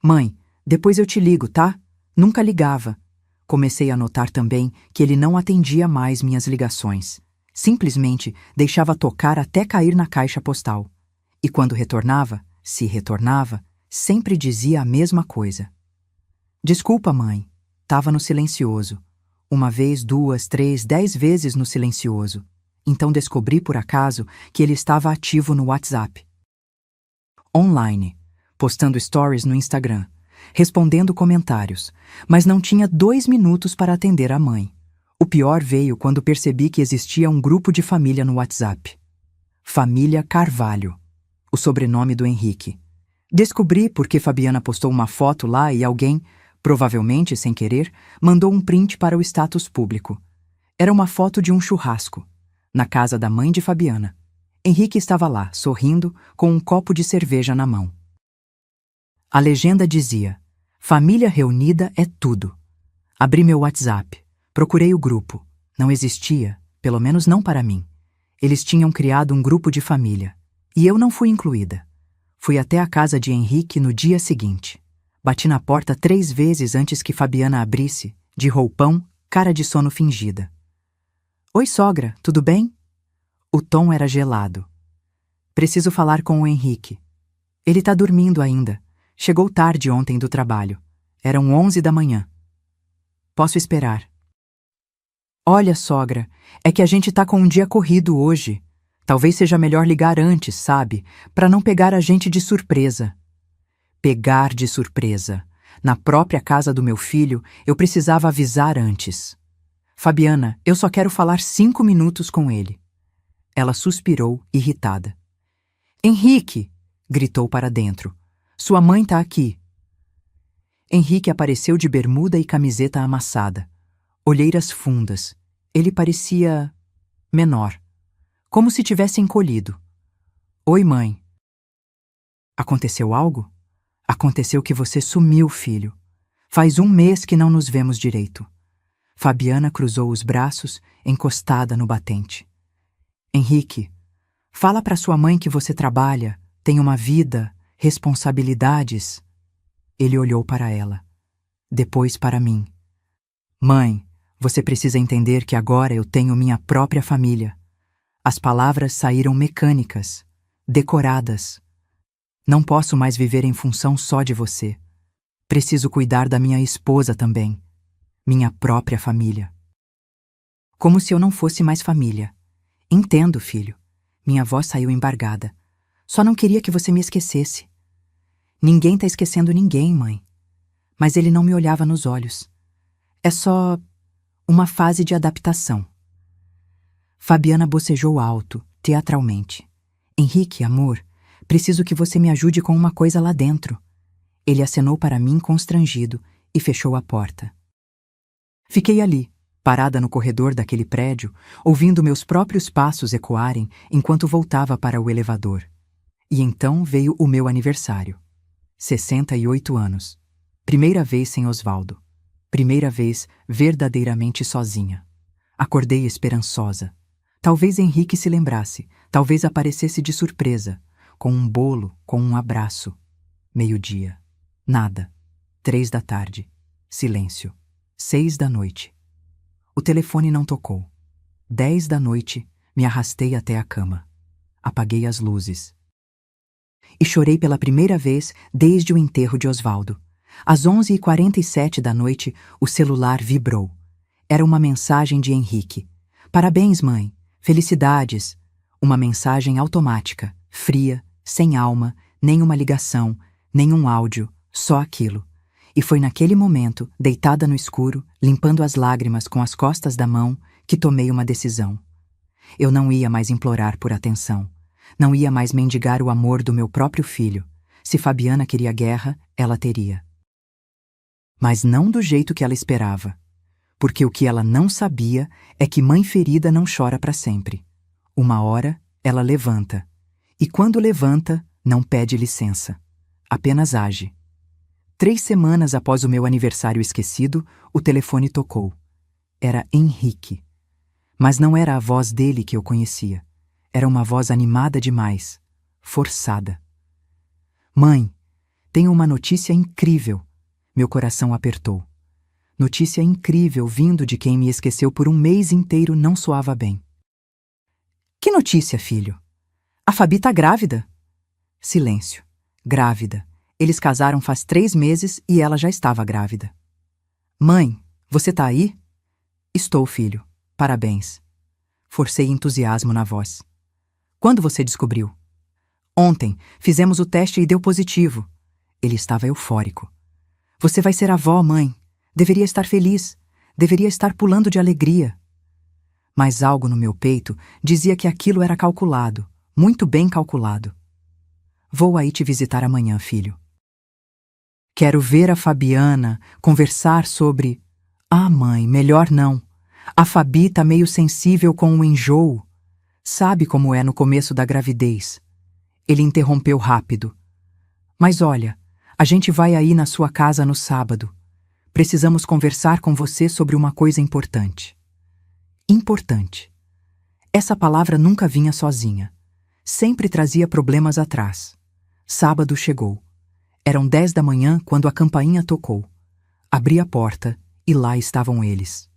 Mãe, depois eu te ligo, tá? Nunca ligava. Comecei a notar também que ele não atendia mais minhas ligações. Simplesmente deixava tocar até cair na caixa postal. E quando retornava, se retornava, sempre dizia a mesma coisa. Desculpa, mãe. Tava no silencioso. 1 vez, 2, 3, 10 vezes no silencioso. Então descobri por acaso que ele estava ativo no WhatsApp. Online, postando stories no Instagram, respondendo comentários, mas não tinha 2 minutos para atender a mãe. O pior veio quando percebi que existia um grupo de família no WhatsApp. Família Carvalho. o sobrenome do Henrique. Descobri porque Fabiana postou uma foto lá e alguém, provavelmente sem querer, mandou um print para o status público. Era uma foto de um churrasco, na casa da mãe de Fabiana. Henrique estava lá, sorrindo, com um copo de cerveja na mão. A legenda dizia: família reunida é tudo. Abri meu WhatsApp, procurei o grupo. Não existia, pelo menos não para mim. Eles tinham criado um grupo de família, e eu não fui incluída. Fui até a casa de Henrique no dia seguinte. Bati na porta 3 vezes antes que Fabiana abrisse, de roupão, cara de sono fingida. Oi, sogra, tudo bem? O tom era gelado. Preciso falar com o Henrique. Ele tá dormindo ainda. Chegou tarde ontem do trabalho. Eram 11 da manhã. Posso esperar. Olha, sogra, é que a gente tá com um dia corrido hoje. Talvez seja melhor ligar antes, sabe? Pra não pegar a gente de surpresa. Pegar de surpresa. Na própria casa do meu filho, eu precisava avisar antes. Fabiana, eu só quero falar 5 minutos com ele. Ela suspirou, irritada. Henrique! Gritou para dentro. Sua mãe tá aqui. Henrique apareceu de bermuda e camiseta amassada. Olheiras fundas. Ele parecia menor. Como se tivesse encolhido. Oi, mãe. Aconteceu algo? Aconteceu que você sumiu, filho. Faz 1 mês que não nos vemos direito. Fabiana cruzou os braços, encostada no batente. Henrique, fala para sua mãe que você trabalha, tem uma vida, responsabilidades. Ele olhou para ela. Depois para mim. Mãe, você precisa entender que agora eu tenho minha própria família. As palavras saíram mecânicas, decoradas. Não posso mais viver em função só de você. Preciso cuidar da minha esposa também. Minha própria família. Como se eu não fosse mais família. Entendo, filho. Minha voz saiu embargada. Só não queria que você me esquecesse. Ninguém tá esquecendo ninguém, mãe. Mas ele não me olhava nos olhos. É só uma fase de adaptação. Fabiana bocejou alto, teatralmente. Henrique, amor, preciso que você me ajude com uma coisa lá dentro. Ele acenou para mim constrangido e fechou a porta. Fiquei ali, parada no corredor daquele prédio, ouvindo meus próprios passos ecoarem enquanto voltava para o elevador. E então veio o meu aniversário. 68 anos. Primeira vez sem Osvaldo. Primeira vez verdadeiramente sozinha. Acordei esperançosa. Talvez Henrique se lembrasse, talvez aparecesse de surpresa, com um bolo, com um abraço. 12:00. Nada. 3 da tarde. Silêncio. 6 da noite. O telefone não tocou. 10 da noite, me arrastei até a cama. Apaguei as luzes. E chorei pela primeira vez desde o enterro de Osvaldo. Às 11h47 da noite, o celular vibrou. Era uma mensagem de Henrique. Parabéns, mãe. Felicidades. Uma mensagem automática, fria, sem alma, nenhuma ligação, nenhum áudio, só aquilo. E foi naquele momento, deitada no escuro, limpando as lágrimas com as costas da mão, que tomei uma decisão. Eu não ia mais implorar por atenção. Não ia mais mendigar o amor do meu próprio filho. Se Fabiana queria guerra, ela teria. Mas não do jeito que ela esperava. Porque o que ela não sabia é que mãe ferida não chora para sempre. Uma hora, ela levanta. E quando levanta, não pede licença. Apenas age. 3 semanas após o meu aniversário esquecido, o telefone tocou. Era Henrique. Mas não era a voz dele que eu conhecia. Era uma voz animada demais, forçada. Mãe, tenho uma notícia incrível. Meu coração apertou. Notícia incrível vindo de quem me esqueceu por 1 mês inteiro não soava bem. Que notícia, filho? A Fabi tá grávida? Silêncio. Grávida. Eles casaram faz 3 meses e ela já estava grávida. Mãe, você tá aí? Estou, filho. Parabéns. Forcei entusiasmo na voz. Quando você descobriu? Ontem, fizemos o teste e deu positivo. Ele estava eufórico. Você vai ser avó, mãe. Deveria estar feliz. Deveria estar pulando de alegria. Mas algo no meu peito dizia que aquilo era calculado, muito bem calculado. Vou aí te visitar amanhã, filho. Quero ver a Fabiana, conversar sobre... Ah, mãe, melhor não. A Fabi tá meio sensível com o enjoo. Sabe como é no começo da gravidez. Ele interrompeu rápido. Mas olha, a gente vai aí na sua casa no sábado. Precisamos conversar com você sobre uma coisa importante. Importante. Essa palavra nunca vinha sozinha. Sempre trazia problemas atrás. Sábado chegou. Eram 10 da manhã quando a campainha tocou. Abri a porta e lá estavam eles.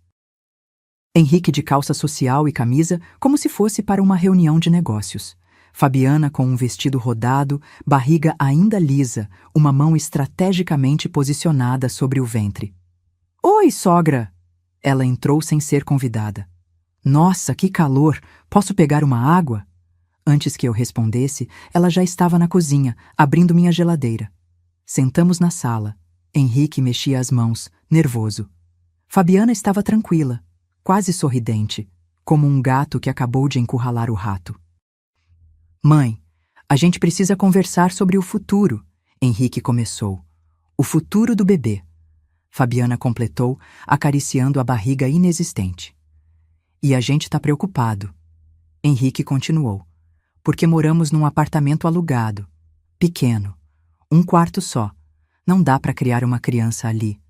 Henrique de calça social e camisa, como se fosse para uma reunião de negócios. Fabiana com um vestido rodado, barriga ainda lisa, uma mão estrategicamente posicionada sobre o ventre. Oi, sogra! Ela entrou sem ser convidada. Nossa, que calor! Posso pegar uma água? Antes que eu respondesse, ela já estava na cozinha, abrindo minha geladeira. Sentamos na sala. Henrique mexia as mãos, nervoso. Fabiana estava tranquila, quase sorridente, como um gato que acabou de encurralar o rato. Mãe, a gente precisa conversar sobre o futuro, Henrique começou. O futuro do bebê. Fabiana completou, acariciando a barriga inexistente. E a gente tá preocupado. Henrique continuou. Porque moramos num apartamento alugado. Pequeno. Um quarto só. Não dá para criar uma criança ali.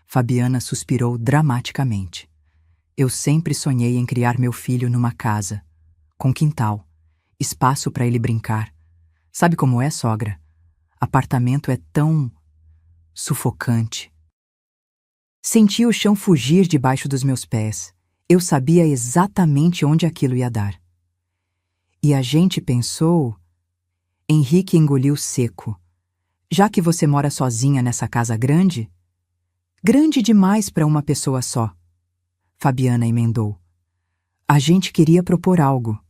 Fabiana suspirou dramaticamente. Eu sempre sonhei em criar meu filho numa casa. Com quintal. Espaço para ele brincar. Sabe como é, sogra? Apartamento é tão... sufocante. Senti o chão fugir debaixo dos meus pés. Eu sabia exatamente onde aquilo ia dar. E a gente pensou... Henrique engoliu seco. Já que você mora sozinha nessa casa grande? Grande demais para uma pessoa só. Fabiana emendou. A gente queria propor algo.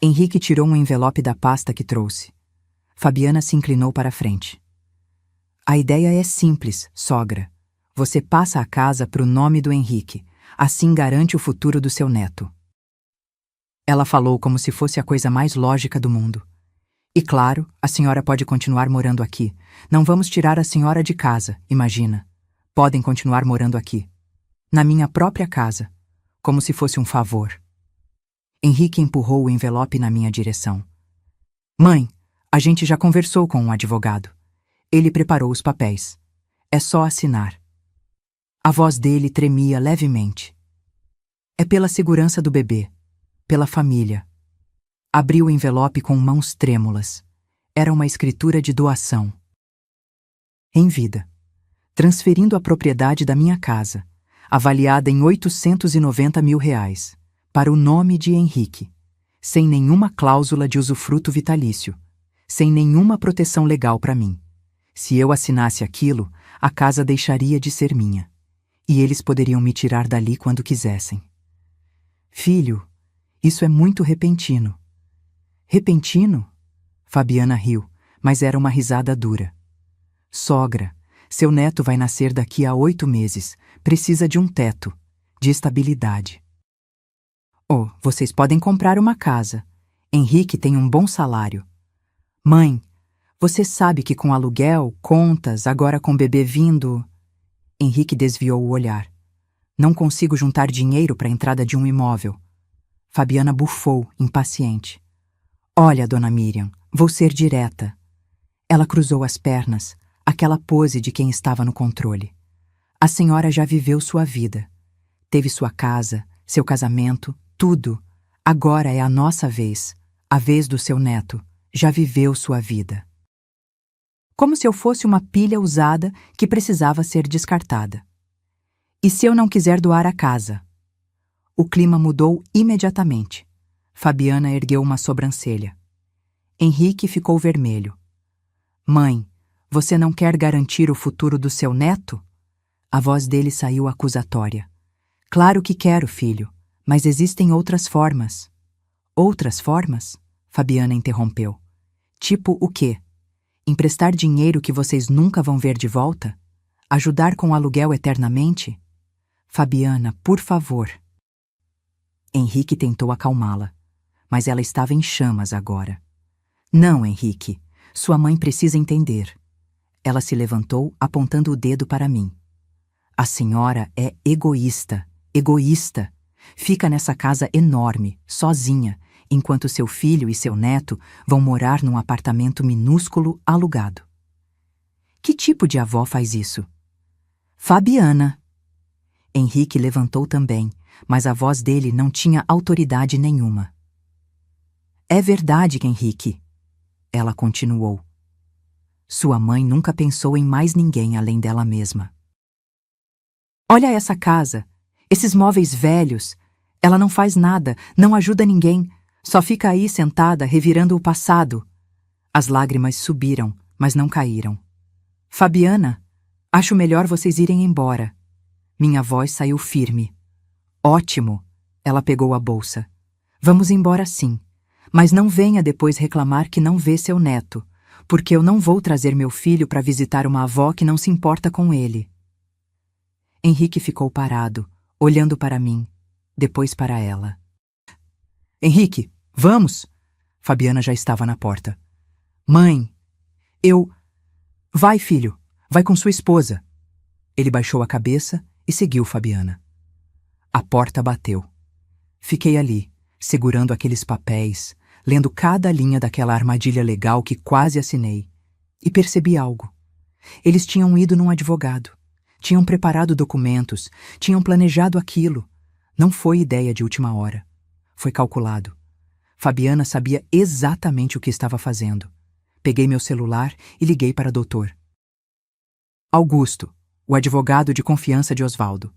Henrique tirou um envelope da pasta que trouxe. Fabiana se inclinou para a frente. A ideia é simples, sogra. Você passa a casa para o nome do Henrique. Assim garante o futuro do seu neto. Ela falou como se fosse a coisa mais lógica do mundo. E claro, a senhora pode continuar morando aqui. Não vamos tirar a senhora de casa, imagina. Podem continuar morando aqui. Na minha própria casa. Como se fosse um favor. Henrique empurrou o envelope na minha direção. Mãe, a gente já conversou com um advogado. Ele preparou os papéis. É só assinar. A voz dele tremia levemente. É pela segurança do bebê. Pela família. Abriu o envelope com mãos trêmulas. Era uma escritura de doação. Em vida. Transferindo a propriedade da minha casa, avaliada em R$890 mil, para o nome de Henrique, sem nenhuma cláusula de usufruto vitalício, sem nenhuma proteção legal para mim. Se eu assinasse aquilo, a casa deixaria de ser minha, e eles poderiam me tirar dali quando quisessem. Filho, isso é muito repentino. Repentino? Fabiana riu, mas era uma risada dura. Sogra, seu neto vai nascer daqui a 8 meses. Precisa de um teto, de estabilidade. Oh, vocês podem comprar uma casa. Henrique tem um bom salário. Mãe, você sabe que com aluguel, contas, agora com bebê vindo... Henrique desviou o olhar. Não consigo juntar dinheiro para a entrada de um imóvel. Fabiana bufou, impaciente. Olha, dona Miriam, vou ser direta. Ela cruzou as pernas, aquela pose de quem estava no controle. A senhora já viveu sua vida. Teve sua casa, seu casamento, tudo. Agora é a nossa vez, a vez do seu neto. Já viveu sua vida. Como se eu fosse uma pilha usada que precisava ser descartada. E se eu não quiser doar a casa? O clima mudou imediatamente. Fabiana ergueu uma sobrancelha. Henrique ficou vermelho. Mãe, você não quer garantir o futuro do seu neto? A voz dele saiu acusatória. Claro que quero, filho, mas existem outras formas. Outras formas? Fabiana interrompeu. Tipo o quê? Emprestar dinheiro que vocês nunca vão ver de volta? Ajudar com o aluguel eternamente? Fabiana, por favor. Henrique tentou acalmá-la, mas ela estava em chamas agora. Não, Henrique, Sua mãe precisa entender. Ela se levantou, apontando o dedo para mim. A senhora é egoísta, egoísta. Fica nessa casa enorme, sozinha, enquanto seu filho e seu neto vão morar num apartamento minúsculo alugado. Que tipo de avó faz isso? Fabiana. Henrique levantou também, mas a voz dele não tinha autoridade nenhuma. É verdade, Henrique. Ela continuou. Sua mãe nunca pensou em mais ninguém além dela mesma. Olha essa casa, esses móveis velhos. Ela não faz nada, não ajuda ninguém, só fica aí sentada revirando o passado. As lágrimas subiram, mas não caíram. Fabiana, acho melhor vocês irem embora. Minha voz saiu firme. Ótimo, ela pegou a bolsa. Vamos embora sim, mas não venha depois reclamar que não vê seu neto, porque eu não vou trazer meu filho para visitar uma avó que não se importa com ele. Henrique ficou parado, olhando para mim, depois para ela. Henrique, vamos! Fabiana já estava na porta. Mãe, Vai, filho, vai com sua esposa. Ele baixou a cabeça e seguiu Fabiana. A porta bateu. Fiquei ali, segurando aqueles papéis, lendo cada linha daquela armadilha legal que quase assinei, e percebi algo. Eles tinham ido num advogado, tinham preparado documentos, tinham planejado aquilo. Não foi ideia de última hora. Foi calculado. Fabiana sabia exatamente o que estava fazendo. Peguei meu celular e liguei para o doutor. Augusto, o advogado de confiança de Osvaldo.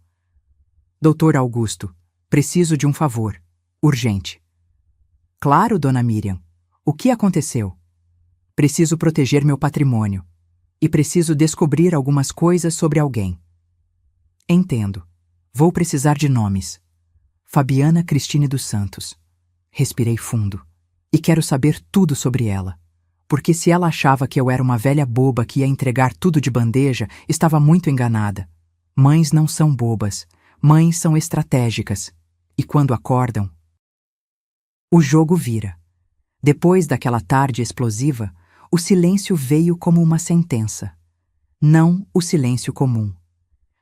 Doutor Augusto, preciso de um favor. Urgente. Claro, dona Miriam. O que aconteceu? Preciso proteger meu patrimônio. E preciso descobrir algumas coisas sobre alguém. Entendo. Vou precisar de nomes. Fabiana Cristine dos Santos. Respirei fundo. E quero saber tudo sobre ela. Porque se ela achava que eu era uma velha boba que ia entregar tudo de bandeja, estava muito enganada. Mães não são bobas. Mães são estratégicas. E quando acordam... O jogo vira. Depois daquela tarde explosiva, o silêncio veio como uma sentença. Não o silêncio comum,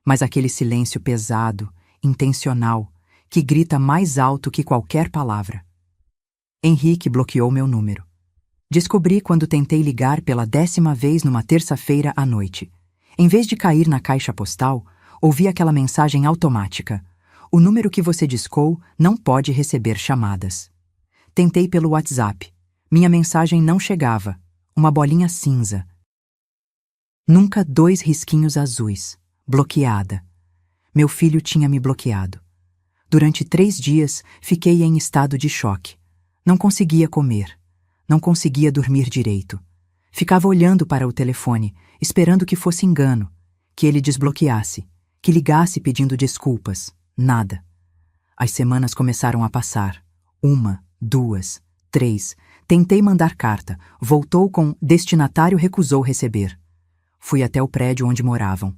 mas aquele silêncio pesado, intencional, que grita mais alto que qualquer palavra. Henrique bloqueou meu número. Descobri quando tentei ligar pela 10ª vez numa terça-feira à noite. Em vez de cair na caixa postal, ouvi aquela mensagem automática. O número que você discou não pode receber chamadas. Tentei pelo WhatsApp. Minha mensagem não chegava. Uma bolinha cinza. Nunca 2 risquinhos azuis. Bloqueada. Meu filho tinha me bloqueado. Durante 3 dias, fiquei em estado de choque. Não conseguia comer. Não conseguia dormir direito. Ficava olhando para o telefone, esperando que fosse engano, que ele desbloqueasse, que ligasse pedindo desculpas. Nada. As semanas começaram a passar. 1, 2, 3. Tentei mandar carta. Voltou com destinatário recusou receber. Fui até o prédio onde moravam.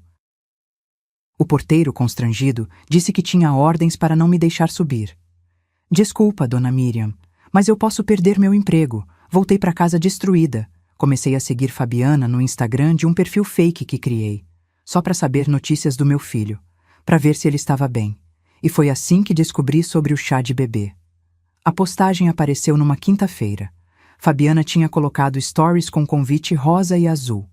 O porteiro, constrangido, disse que tinha ordens para não me deixar subir. Desculpa, dona Miriam, mas eu posso perder meu emprego. Voltei para casa destruída. Comecei a seguir Fabiana no Instagram de um perfil fake que criei, só para saber notícias do meu filho, para ver se ele estava bem. E foi assim que descobri sobre o chá de bebê. A postagem apareceu numa quinta-feira. Fabiana tinha colocado stories com convite rosa e azul.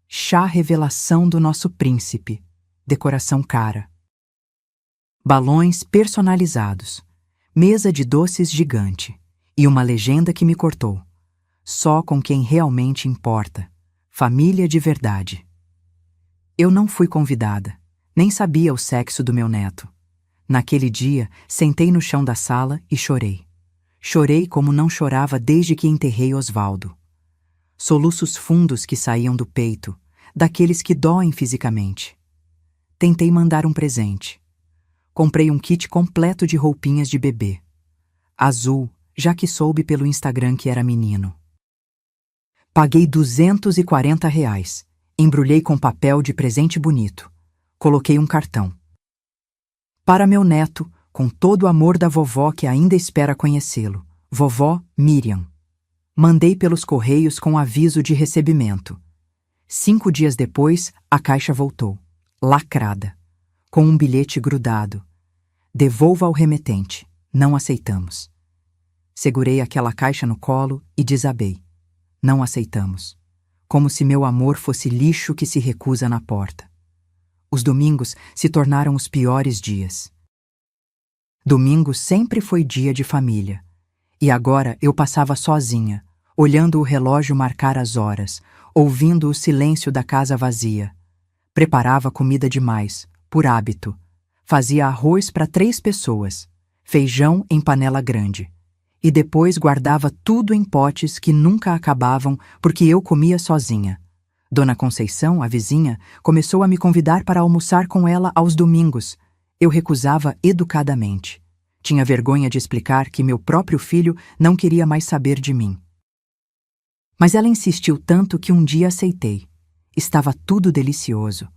Chá revelação do nosso príncipe. Decoração cara. Balões personalizados. Mesa de doces gigante. E uma legenda que me cortou. Só com quem realmente importa. Família de verdade. Eu não fui convidada. Nem sabia o sexo do meu neto. Naquele dia, sentei no chão da sala e chorei. Chorei como não chorava desde que enterrei Osvaldo. Soluços fundos que saíam do peito, daqueles que doem fisicamente. Tentei mandar um presente. Comprei um kit completo de roupinhas de bebê. Azul, já que soube pelo Instagram que era menino. Paguei R$ 240. Embrulhei com papel de presente bonito. Coloquei um cartão. Para meu neto, com todo o amor da vovó que ainda espera conhecê-lo. Vovó Miriam. Mandei pelos correios com aviso de recebimento. 5 dias depois, a caixa voltou, lacrada, com um bilhete grudado. Devolva ao remetente. Não aceitamos. Segurei aquela caixa no colo e desabei. Não aceitamos. Como se meu amor fosse lixo que se recusa na porta. Os domingos se tornaram os piores dias. Domingo sempre foi dia de família. E agora eu passava sozinha, olhando o relógio marcar as horas, ouvindo o silêncio da casa vazia. Preparava comida demais, por hábito. Fazia arroz para 3 pessoas, feijão em panela grande. E depois guardava tudo em potes que nunca acabavam porque eu comia sozinha. Dona Conceição, a vizinha, começou a me convidar para almoçar com ela aos domingos. Eu recusava educadamente. Tinha vergonha de explicar que meu próprio filho não queria mais saber de mim. Mas ela insistiu tanto que um dia aceitei. Estava tudo delicioso.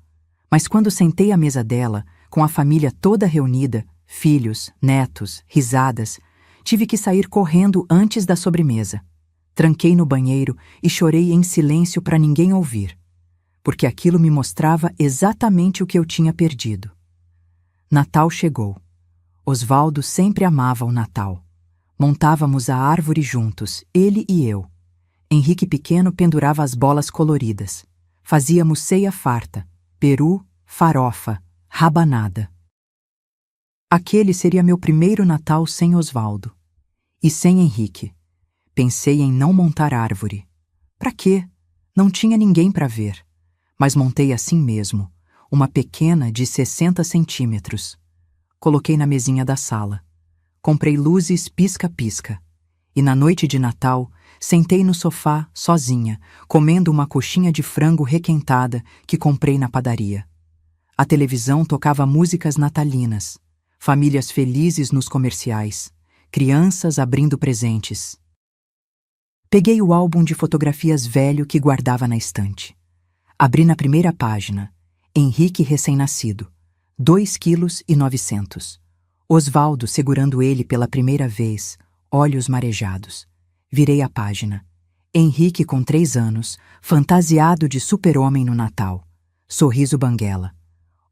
Mas quando sentei à mesa dela, com a família toda reunida, filhos, netos, risadas, tive que sair correndo antes da sobremesa. Tranquei no banheiro e chorei em silêncio para ninguém ouvir, porque aquilo me mostrava exatamente o que eu tinha perdido. Natal chegou. Osvaldo sempre amava o Natal. Montávamos a árvore juntos, ele e eu. Henrique pequeno pendurava as bolas coloridas. Fazíamos ceia farta, peru, farofa, rabanada. Aquele seria meu primeiro Natal sem Osvaldo. E sem Henrique. Pensei em não montar árvore. Pra quê? Não tinha ninguém para ver. Mas montei assim mesmo, uma pequena de 60 centímetros. Coloquei na mesinha da sala. Comprei luzes pisca-pisca. E na noite de Natal, sentei no sofá, sozinha, comendo uma coxinha de frango requentada que comprei na padaria. A televisão tocava músicas natalinas, famílias felizes nos comerciais, crianças abrindo presentes. Peguei o álbum de fotografias velho que guardava na estante. Abri na primeira página, Henrique recém-nascido, 2,9 kg. Osvaldo segurando ele pela primeira vez, olhos marejados. Virei a página. Henrique com 3 anos, fantasiado de super-homem no Natal. Sorriso banguela.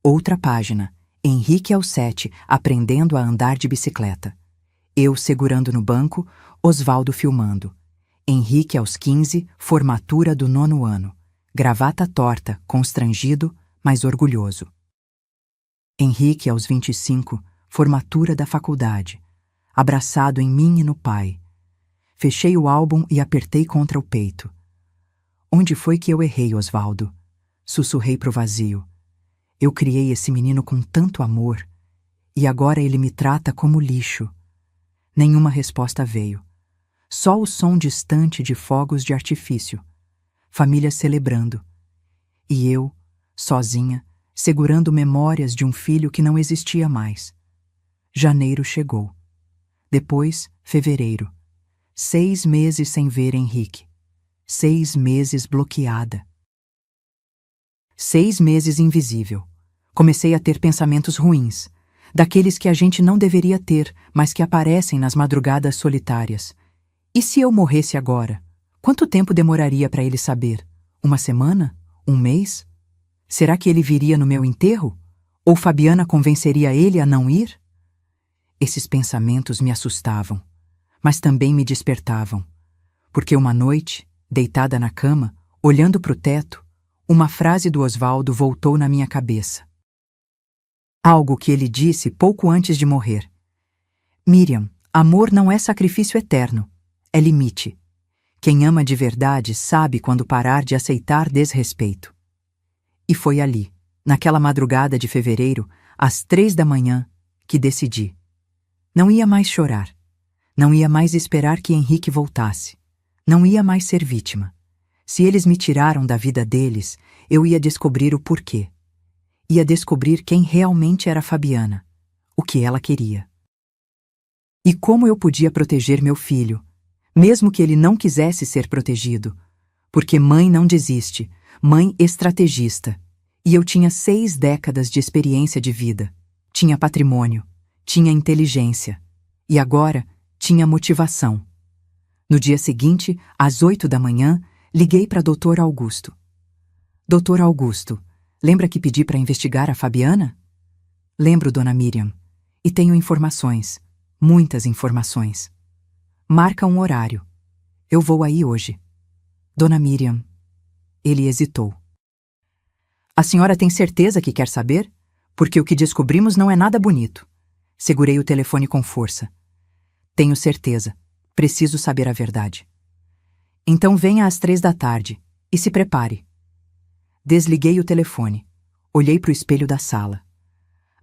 Outra página. Henrique aos 7, aprendendo a andar de bicicleta. Eu segurando no banco, Osvaldo filmando. Henrique aos 15, formatura do 9º ano. Gravata torta, constrangido, mas orgulhoso. Henrique aos 25, formatura da faculdade. Abraçado em mim e no pai. Fechei o álbum e apertei contra o peito. Onde foi que eu errei, Osvaldo? Sussurrei pro vazio. Eu criei esse menino com tanto amor, e agora ele me trata como lixo. Nenhuma resposta veio. Só o som distante de fogos de artifício. Família celebrando. E eu, sozinha, segurando memórias de um filho que não existia mais. Janeiro chegou. Depois, fevereiro. 6 meses sem ver Henrique. 6 meses bloqueada. 6 meses invisível. Comecei a ter pensamentos ruins, daqueles que a gente não deveria ter, mas que aparecem nas madrugadas solitárias. E se eu morresse agora? Quanto tempo demoraria para ele saber? 1 semana? 1 mês? Será que ele viria no meu enterro? Ou Fabiana convenceria ele a não ir? Esses pensamentos me assustavam, mas também me despertavam, porque uma noite, deitada na cama, olhando para o teto, uma frase do Osvaldo voltou na minha cabeça. Algo que ele disse pouco antes de morrer. Miriam, amor não é sacrifício eterno, é limite. Quem ama de verdade sabe quando parar de aceitar desrespeito. E foi ali, naquela madrugada de fevereiro, às 3 da manhã, que decidi. Não ia mais chorar. Não ia mais esperar que Henrique voltasse. Não ia mais ser vítima. Se eles me tiraram da vida deles, eu ia descobrir o porquê. Ia descobrir quem realmente era Fabiana, o que ela queria. E como eu podia proteger meu filho, mesmo que ele não quisesse ser protegido, porque mãe não desiste, mãe estrategista, e eu tinha 6 décadas de experiência de vida, tinha patrimônio, tinha inteligência, e agora tinha motivação. No dia seguinte, às 8 da manhã, liguei para Dr. Augusto. Doutor Augusto, lembra que pedi para investigar a Fabiana? Lembro, dona Miriam. E tenho informações. Muitas informações. Marca um horário. Eu vou aí hoje. Dona Miriam. Ele hesitou. A senhora tem certeza que quer saber? Porque o que descobrimos não é nada bonito. Segurei o telefone com força. Tenho certeza. Preciso saber a verdade. Então venha às 3 da tarde e se prepare. Desliguei o telefone. Olhei para o espelho da sala.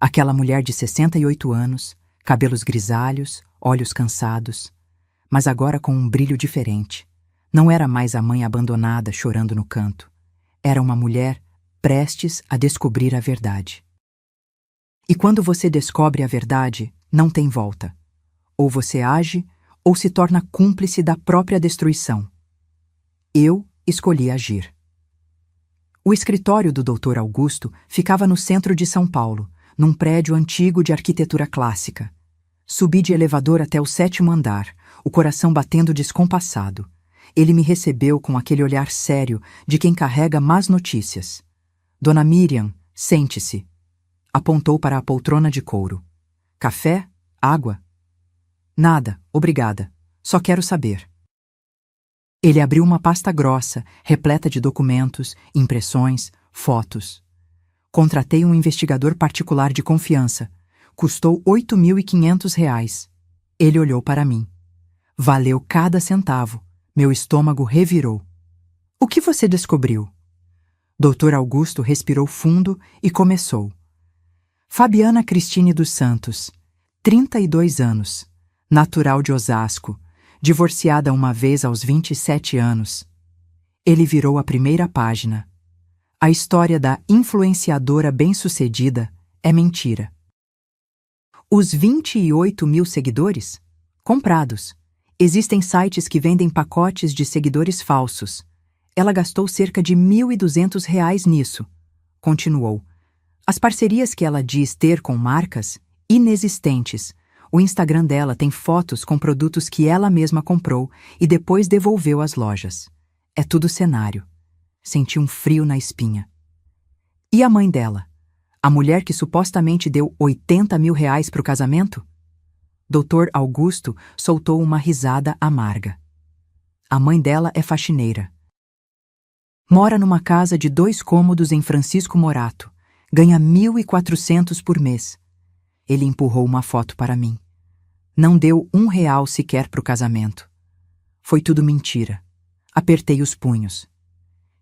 Aquela mulher de 68 anos, cabelos grisalhos, olhos cansados, mas agora com um brilho diferente. Não era mais a mãe abandonada chorando no canto. Era uma mulher prestes a descobrir a verdade. E quando você descobre a verdade, não tem volta. Ou você age, ou se torna cúmplice da própria destruição. Eu escolhi agir. O escritório do Dr. Augusto ficava no centro de São Paulo, num prédio antigo de arquitetura clássica. Subi de elevador até o 7º andar, o coração batendo descompassado. Ele me recebeu com aquele olhar sério de quem carrega más notícias. Dona Miriam, sente-se. Apontou para a poltrona de couro. Café? Água? Nada, obrigada. Só quero saber. Ele abriu uma pasta grossa, repleta de documentos, impressões, fotos. Contratei um investigador particular de confiança. Custou R$ 8.500. Ele olhou para mim. Valeu cada centavo. Meu estômago revirou. O que você descobriu? Dr. Augusto respirou fundo e começou. Fabiana Cristine dos Santos, 32 anos, natural de Osasco, divorciada uma vez aos 27 anos. Ele virou a primeira página. A história da influenciadora bem-sucedida é mentira. Os 28 mil seguidores? Comprados. Existem sites que vendem pacotes de seguidores falsos. Ela gastou cerca de R$ 1.200 nisso. Continuou. As parcerias que ela diz ter com marcas, inexistentes. O Instagram dela tem fotos com produtos que ela mesma comprou e depois devolveu às lojas. É tudo cenário. Senti um frio na espinha. E a mãe dela? A mulher que supostamente deu R$ 80 mil para o casamento? Dr. Augusto soltou uma risada amarga. A mãe dela é faxineira. Mora numa casa de 2 cômodos em Francisco Morato. Ganha 1.400 por mês. Ele empurrou uma foto para mim. Não deu R$ 1 sequer para o casamento. Foi tudo mentira. Apertei os punhos.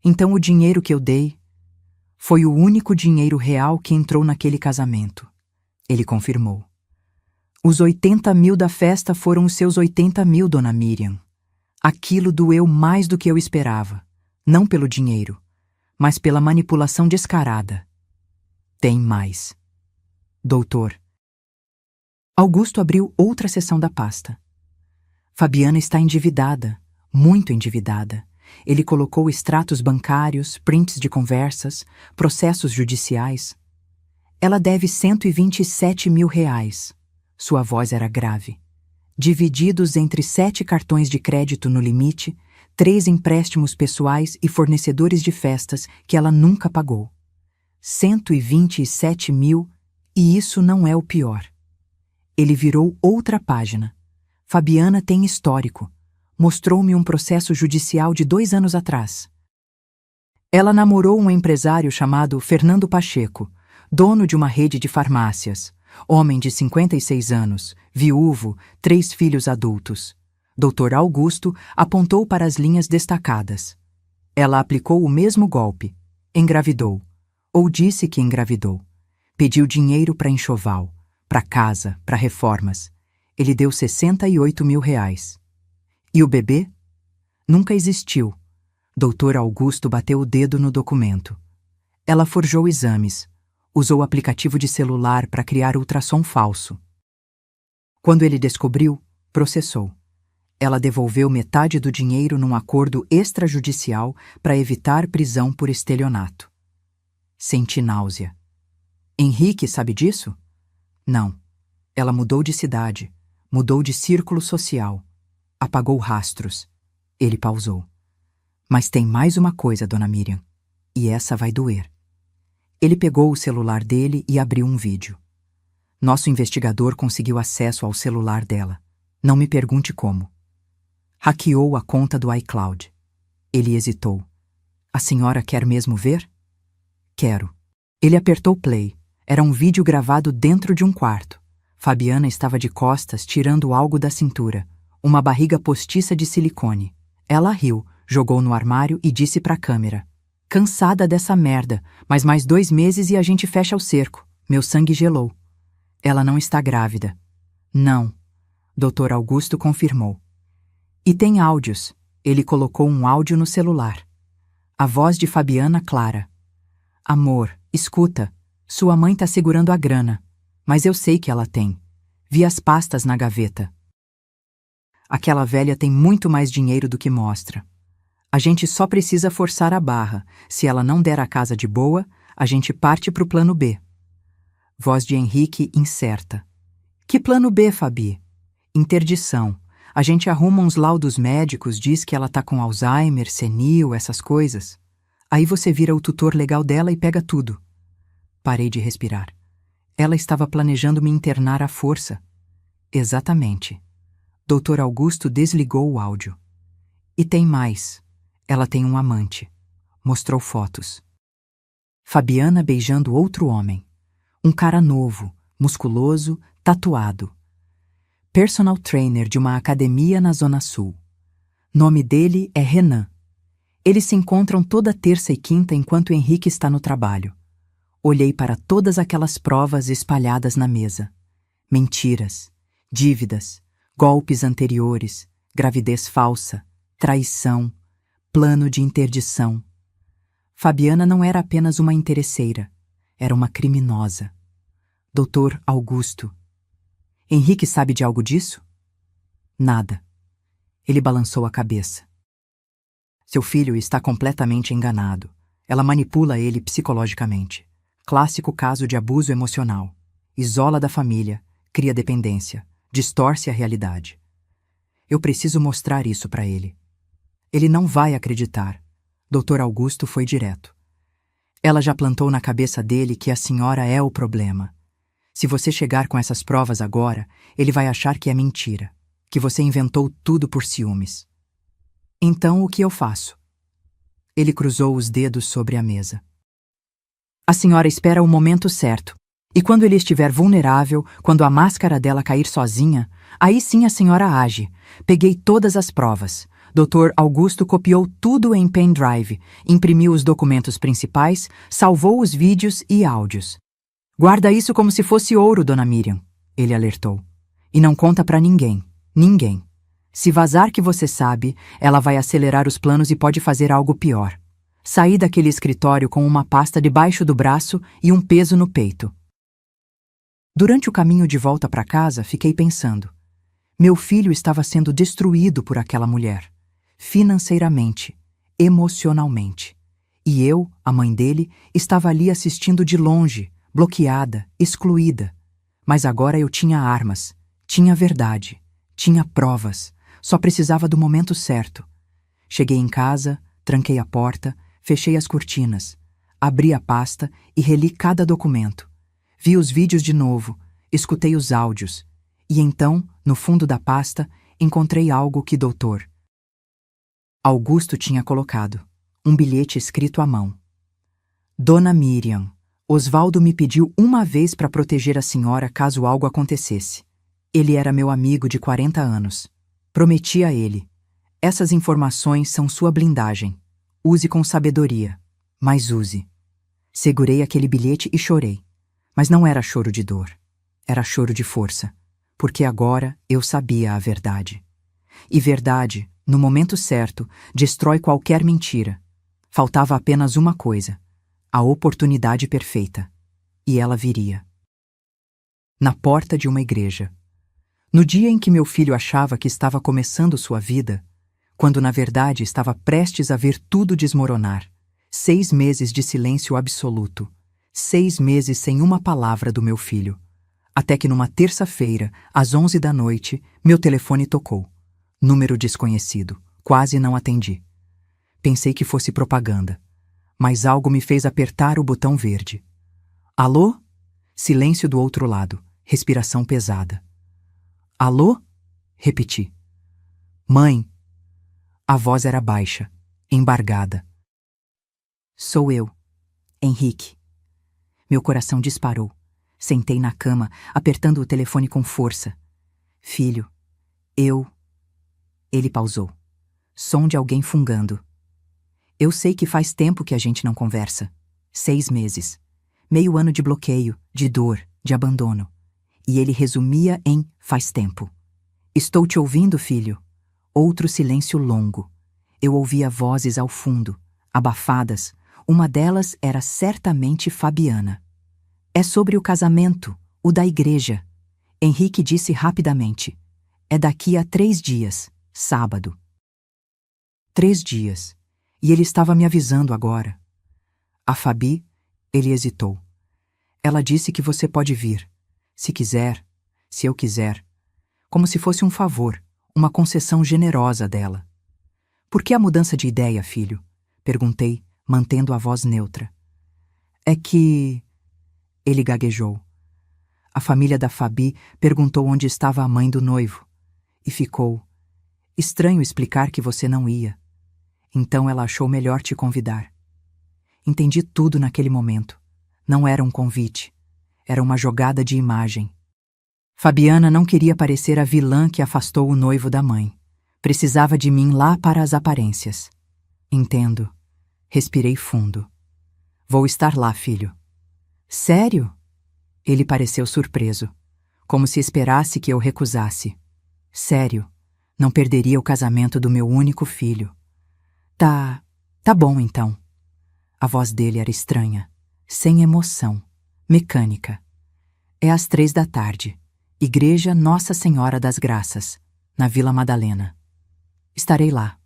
Então o dinheiro que eu dei foi o único dinheiro real que entrou naquele casamento. Ele confirmou. Os 80 mil da festa foram os seus 80 mil, dona Miriam. Aquilo doeu mais do que eu esperava. Não pelo dinheiro, mas pela manipulação descarada. Tem mais. Doutor. Augusto abriu outra seção da pasta. Fabiana está endividada, muito endividada. Ele colocou extratos bancários, prints de conversas, processos judiciais. Ela deve R$ 127 mil. Sua voz era grave. Divididos entre 7 cartões de crédito no limite, 3 empréstimos pessoais e fornecedores de festas que ela nunca pagou. 127 mil, e isso não é o pior. Ele virou outra página. Fabiana tem histórico. Mostrou-me um processo judicial de 2 anos atrás. Ela namorou um empresário chamado Fernando Pacheco, dono de uma rede de farmácias, homem de 56 anos, viúvo, 3 filhos adultos. Dr. Augusto apontou para as linhas destacadas. Ela aplicou o mesmo golpe. Engravidou. Ou disse que engravidou. Pediu dinheiro para enxoval, para casa, para reformas. Ele deu R$ 68 mil. E o bebê? Nunca existiu. Dr. Augusto bateu o dedo no documento. Ela forjou exames. Usou aplicativo de celular para criar ultrassom falso. Quando ele descobriu, processou. Ela devolveu metade do dinheiro num acordo extrajudicial para evitar prisão por estelionato. Senti náusea. Henrique sabe disso? Não. Ela mudou de cidade, mudou de círculo social. Apagou rastros. Ele pausou. Mas tem mais uma coisa, Dona Miriam. E essa vai doer. Ele pegou o celular dele e abriu um vídeo. Nosso investigador conseguiu acesso ao celular dela. Não me pergunte como. Hackeou a conta do iCloud. Ele hesitou. A senhora quer mesmo ver? Quero. Ele apertou play. Era um vídeo gravado dentro de um quarto. Fabiana estava de costas, tirando algo da cintura. Uma barriga postiça de silicone. Ela riu, jogou no armário e disse para a câmera: cansada dessa merda, mas mais 2 meses e a gente fecha o cerco. Meu sangue gelou. Ela não está grávida. Não. Dr. Augusto confirmou. E tem áudios. Ele colocou um áudio no celular. A voz de Fabiana clara. Amor, escuta. Sua mãe tá segurando a grana. Mas eu sei que ela tem. Vi as pastas na gaveta. Aquela velha tem muito mais dinheiro do que mostra. A gente só precisa forçar a barra. Se ela não der a casa de boa, a gente parte pro plano B. Voz de Henrique incerta. Que plano B, Fabi? Interdição. A gente arruma uns laudos médicos, diz que ela tá com Alzheimer, senil, essas coisas. Aí você vira o tutor legal dela e pega tudo. Parei de respirar. Ela estava planejando me internar à força. Exatamente. Dr. Augusto desligou o áudio. E tem mais. Ela tem um amante. Mostrou fotos. Fabiana beijando outro homem. Um cara novo, musculoso, tatuado. Personal trainer de uma academia na Zona Sul. Nome dele é Renan. Eles se encontram toda terça e quinta enquanto Henrique está no trabalho. Olhei para todas aquelas provas espalhadas na mesa. Mentiras, dívidas, golpes anteriores, gravidez falsa, traição, plano de interdição. Fabiana não era apenas uma interesseira, era uma criminosa. Dr. Augusto. Henrique sabe de algo disso? Nada. Ele balançou a cabeça. Seu filho está completamente enganado. Ela manipula ele psicologicamente. Clássico caso de abuso emocional. Isola da família, cria dependência, distorce a realidade. Eu preciso mostrar isso para ele. Ele não vai acreditar. Dr. Augusto foi direto. Ela já plantou na cabeça dele que a senhora é o problema. Se você chegar com essas provas agora, ele vai achar que é mentira, que você inventou tudo por ciúmes. Então, o que eu faço? Ele cruzou os dedos sobre a mesa. A senhora espera o momento certo. E quando ele estiver vulnerável, quando a máscara dela cair sozinha, aí sim a senhora age. Peguei todas as provas. Dr. Augusto copiou tudo em pendrive, imprimiu os documentos principais, salvou os vídeos e áudios. Guarda isso como se fosse ouro, Dona Miriam, ele alertou. E não conta pra ninguém. Ninguém. Se vazar que você sabe, ela vai acelerar os planos e pode fazer algo pior. Saí daquele escritório com uma pasta debaixo do braço e um peso no peito. Durante o caminho de volta para casa, fiquei pensando. Meu filho estava sendo destruído por aquela mulher. Financeiramente, emocionalmente. E eu, a mãe dele, estava ali assistindo de longe, bloqueada, excluída. Mas agora eu tinha armas, tinha verdade, tinha provas, só precisava do momento certo. Cheguei em casa, tranquei a porta, fechei as cortinas, abri a pasta e reli cada documento. Vi os vídeos de novo, escutei os áudios, e então, no fundo da pasta, encontrei algo que Dr. Augusto tinha colocado, um bilhete escrito à mão. Dona Miriam, Osvaldo me pediu uma vez para proteger a senhora caso algo acontecesse. Ele era meu amigo de 40 anos. Prometi a ele. Essas informações são sua blindagem. Use com sabedoria, mas use. Segurei aquele bilhete e chorei. Mas não era choro de dor. Era choro de força, porque agora eu sabia a verdade. E verdade, no momento certo, destrói qualquer mentira. Faltava apenas uma coisa: a oportunidade perfeita. E ela viria. Na porta de uma igreja. No dia em que meu filho achava que estava começando sua vida, quando na verdade estava prestes a ver tudo desmoronar. 6 meses de silêncio absoluto. 6 meses sem uma palavra do meu filho. Até que numa terça-feira, às 11 da noite, meu telefone tocou. Número desconhecido. Quase não atendi. Pensei que fosse propaganda, mas algo me fez apertar o botão verde. Alô? Silêncio do outro lado. Respiração pesada. Alô? Repeti. Mãe. A voz era baixa, embargada. Sou eu, Henrique. Meu coração disparou. Sentei na cama, apertando o telefone com força. Filho, eu... Ele pausou. Som de alguém fungando. Eu sei que faz tempo que a gente não conversa. 6 meses. Meio ano de bloqueio, de dor, de abandono. E ele resumia em faz tempo. Estou te ouvindo, filho. Outro silêncio longo. Eu ouvia vozes ao fundo, abafadas. Uma delas era certamente Fabiana. É sobre o casamento, o da igreja. Henrique disse rapidamente. É daqui a 3 dias, sábado. 3 dias. E ele estava me avisando agora. A Fabi, ele hesitou. Ela disse que você pode vir. Se quiser, se eu quiser. Como se fosse um favor, uma concessão generosa dela. Por que a mudança de ideia, filho? Perguntei, mantendo a voz neutra. É que... Ele gaguejou. A família da Fabi perguntou onde estava a mãe do noivo. E ficou. Estranho explicar que você não ia. Então ela achou melhor te convidar. Entendi tudo naquele momento. Não era um convite. Era uma jogada de imagem. Fabiana não queria parecer a vilã que afastou o noivo da mãe. Precisava de mim lá para as aparências. Entendo. Respirei fundo. Vou estar lá, filho. Sério? Ele pareceu surpreso, como se esperasse que eu recusasse. Sério, não perderia o casamento do meu único filho. Tá bom então. A voz dele era estranha, sem emoção, mecânica. É às 3 da tarde, Igreja Nossa Senhora das Graças, na Vila Madalena. Estarei lá.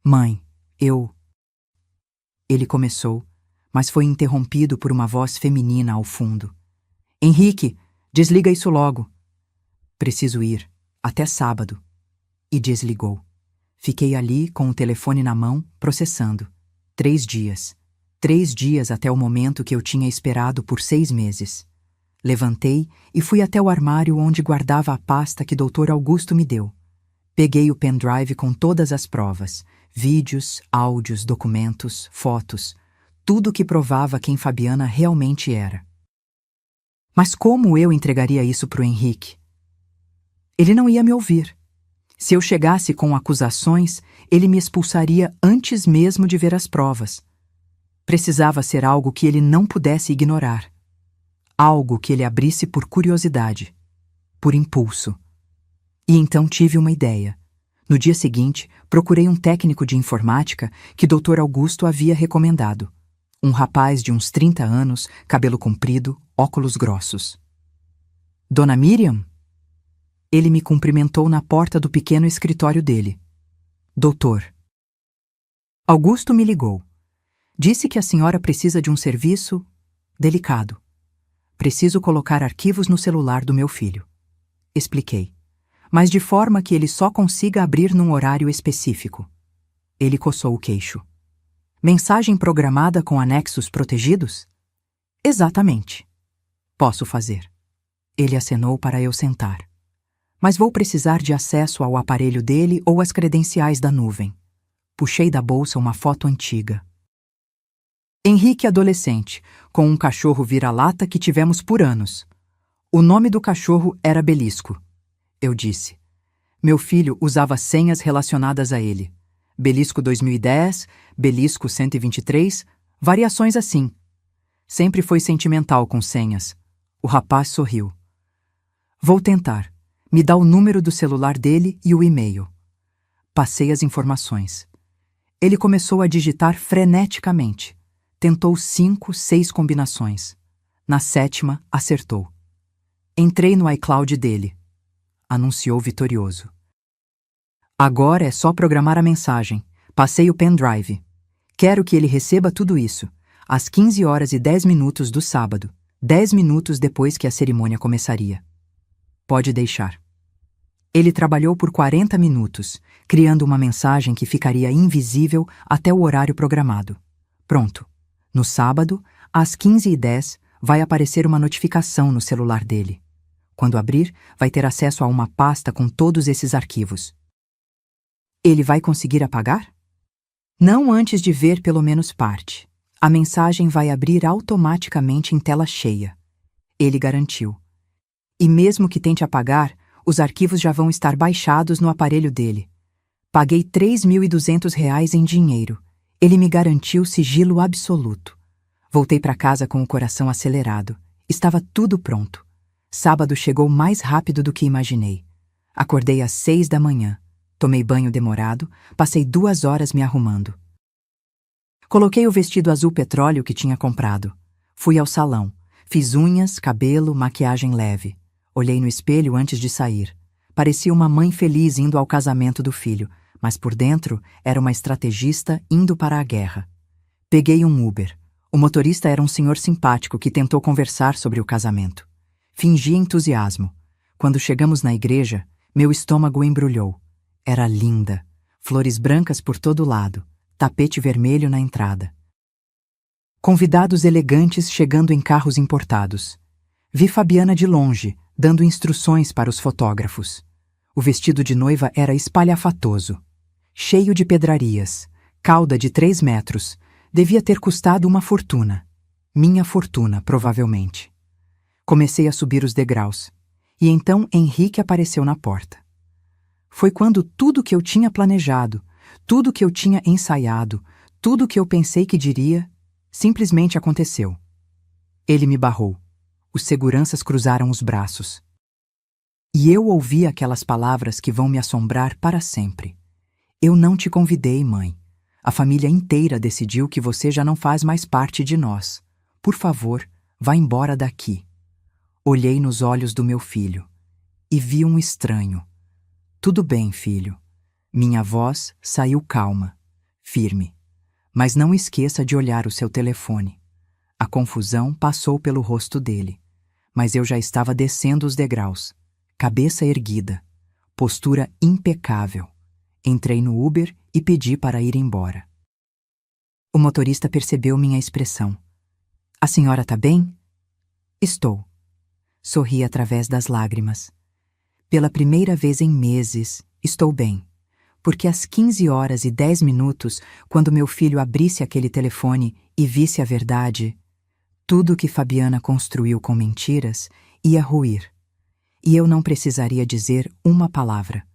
Mãe, eu... Ele começou, mas foi interrompido por uma voz feminina ao fundo. Henrique, desliga isso logo. Preciso ir, até sábado. E desligou. Fiquei ali com o telefone na mão, processando. 3 dias. 3 dias até o momento que eu tinha esperado por 6 meses. Levantei e fui até o armário onde guardava a pasta que Dr. Augusto me deu. Peguei o pendrive com todas as provas, vídeos, áudios, documentos, fotos, tudo que provava quem Fabiana realmente era. Mas como eu entregaria isso para o Henrique? Ele não ia me ouvir. Se eu chegasse com acusações, ele me expulsaria antes mesmo de ver as provas. Precisava ser algo que ele não pudesse ignorar. Algo que ele abrisse por curiosidade, por impulso. E então tive uma ideia. No dia seguinte, procurei um técnico de informática que Dr. Augusto havia recomendado. Um rapaz de uns 30 anos, cabelo comprido, óculos grossos. Dona Miriam? Ele me cumprimentou na porta do pequeno escritório dele. Doutor. Augusto me ligou. Disse que a senhora precisa de um serviço delicado. Preciso colocar arquivos no celular do meu filho. Expliquei. Mas de forma que ele só consiga abrir num horário específico. Ele coçou o queixo. Mensagem programada com anexos protegidos? Exatamente. Posso fazer. Ele acenou para eu sentar. Mas vou precisar de acesso ao aparelho dele ou às credenciais da nuvem. Puxei da bolsa uma foto antiga. Henrique adolescente, com um cachorro vira-lata que tivemos por anos. O nome do cachorro era Belisco. Eu disse. Meu filho usava senhas relacionadas a ele. Belisco 2010, Belisco 123, variações assim. Sempre foi sentimental com senhas. O rapaz sorriu. Vou tentar. Me dá o número do celular dele e o e-mail. Passei as informações. Ele começou a digitar freneticamente. Tentou 5, 6 combinações. Na 7ª, acertou. Entrei no iCloud dele. Anunciou vitorioso. Agora é só programar a mensagem. Passei o pendrive. Quero que ele receba tudo isso, às 15h10 do sábado, 10 minutos depois que a cerimônia começaria. Pode deixar. Ele trabalhou por 40 minutos, criando uma mensagem que ficaria invisível até o horário programado. Pronto. No sábado, às 15h10, vai aparecer uma notificação no celular dele. Quando abrir, vai ter acesso a uma pasta com todos esses arquivos. Ele vai conseguir apagar? Não antes de ver pelo menos parte. A mensagem vai abrir automaticamente em tela cheia. Ele garantiu. E mesmo que tente apagar, os arquivos já vão estar baixados no aparelho dele. Paguei R$ 3.200 em dinheiro. Ele me garantiu sigilo absoluto. Voltei para casa com o coração acelerado. Estava tudo pronto. Sábado chegou mais rápido do que imaginei. Acordei às 6 da manhã. Tomei banho demorado, passei 2 horas me arrumando. Coloquei o vestido azul petróleo que tinha comprado. Fui ao salão. Fiz unhas, cabelo, maquiagem leve. Olhei no espelho antes de sair. Parecia uma mãe feliz indo ao casamento do filho, mas por dentro era uma estrategista indo para a guerra. Peguei um Uber. O motorista era um senhor simpático que tentou conversar sobre o casamento. Fingi entusiasmo. Quando chegamos na igreja, meu estômago embrulhou. Era linda. Flores brancas por todo lado. Tapete vermelho na entrada. Convidados elegantes chegando em carros importados. Vi Fabiana de longe, dando instruções para os fotógrafos. O vestido de noiva era espalhafatoso. Cheio de pedrarias. Cauda de 3 metros. Devia ter custado uma fortuna. Minha fortuna, provavelmente. Comecei a subir os degraus. E então Henrique apareceu na porta. Foi quando tudo que eu tinha planejado, tudo que eu tinha ensaiado, tudo que eu pensei que diria, simplesmente aconteceu. Ele me barrou. Os seguranças cruzaram os braços. E eu ouvi aquelas palavras que vão me assombrar para sempre. Eu não te convidei, mãe. A família inteira decidiu que você já não faz mais parte de nós. Por favor, vá embora daqui. Olhei nos olhos do meu filho e vi um estranho. Tudo bem, filho. Minha voz saiu calma, firme. Mas não esqueça de olhar o seu telefone. A confusão passou pelo rosto dele. Mas eu já estava descendo os degraus. Cabeça erguida. Postura impecável. Entrei no Uber e pedi para ir embora. O motorista percebeu minha expressão. A senhora tá bem? Estou. Sorri através das lágrimas. Pela primeira vez em meses, estou bem. Porque às 15h10, quando meu filho abrisse aquele telefone e visse a verdade, tudo que Fabiana construiu com mentiras ia ruir. E eu não precisaria dizer uma palavra.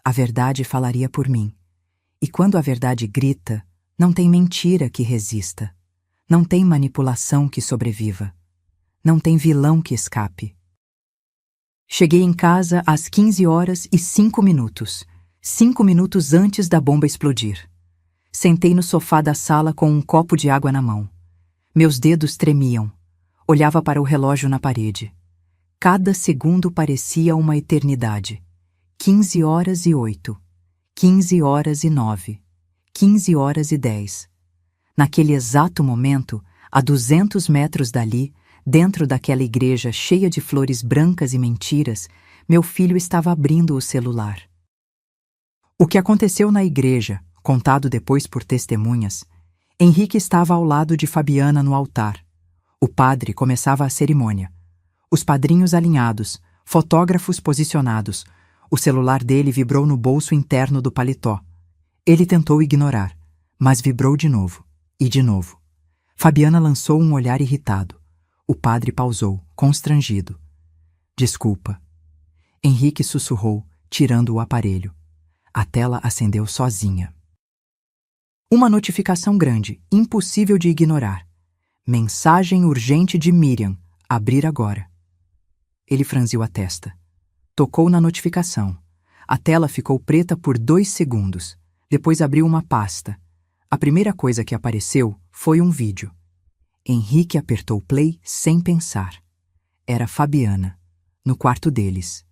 A verdade falaria por mim. E quando a verdade grita, não tem mentira que resista. Não tem manipulação que sobreviva. Não tem vilão que escape. Cheguei em casa às 15h05, 5 minutos antes da bomba explodir. Sentei no sofá da sala com um copo de água na mão. Meus dedos tremiam. Olhava para o relógio na parede. Cada segundo parecia uma eternidade. 15h08, 15h09, 15h10. Naquele exato momento, a 200 metros dali, dentro daquela igreja cheia de flores brancas e mentiras, meu filho estava abrindo o celular. O que aconteceu na igreja, contado depois por testemunhas, Henrique estava ao lado de Fabiana no altar. O padre começava a cerimônia. Os padrinhos alinhados, fotógrafos posicionados. O celular dele vibrou no bolso interno do paletó. Ele tentou ignorar, mas vibrou de novo, e de novo. Fabiana lançou um olhar irritado. O padre pausou, constrangido. Desculpa. Henrique sussurrou, tirando o aparelho. A tela acendeu sozinha. Uma notificação grande, impossível de ignorar. Mensagem urgente de Miriam. Abrir agora. Ele franziu a testa. Tocou na notificação. A tela ficou preta por 2 segundos. Depois abriu uma pasta. A primeira coisa que apareceu foi um vídeo. Henrique apertou play sem pensar. Era Fabiana, no quarto deles,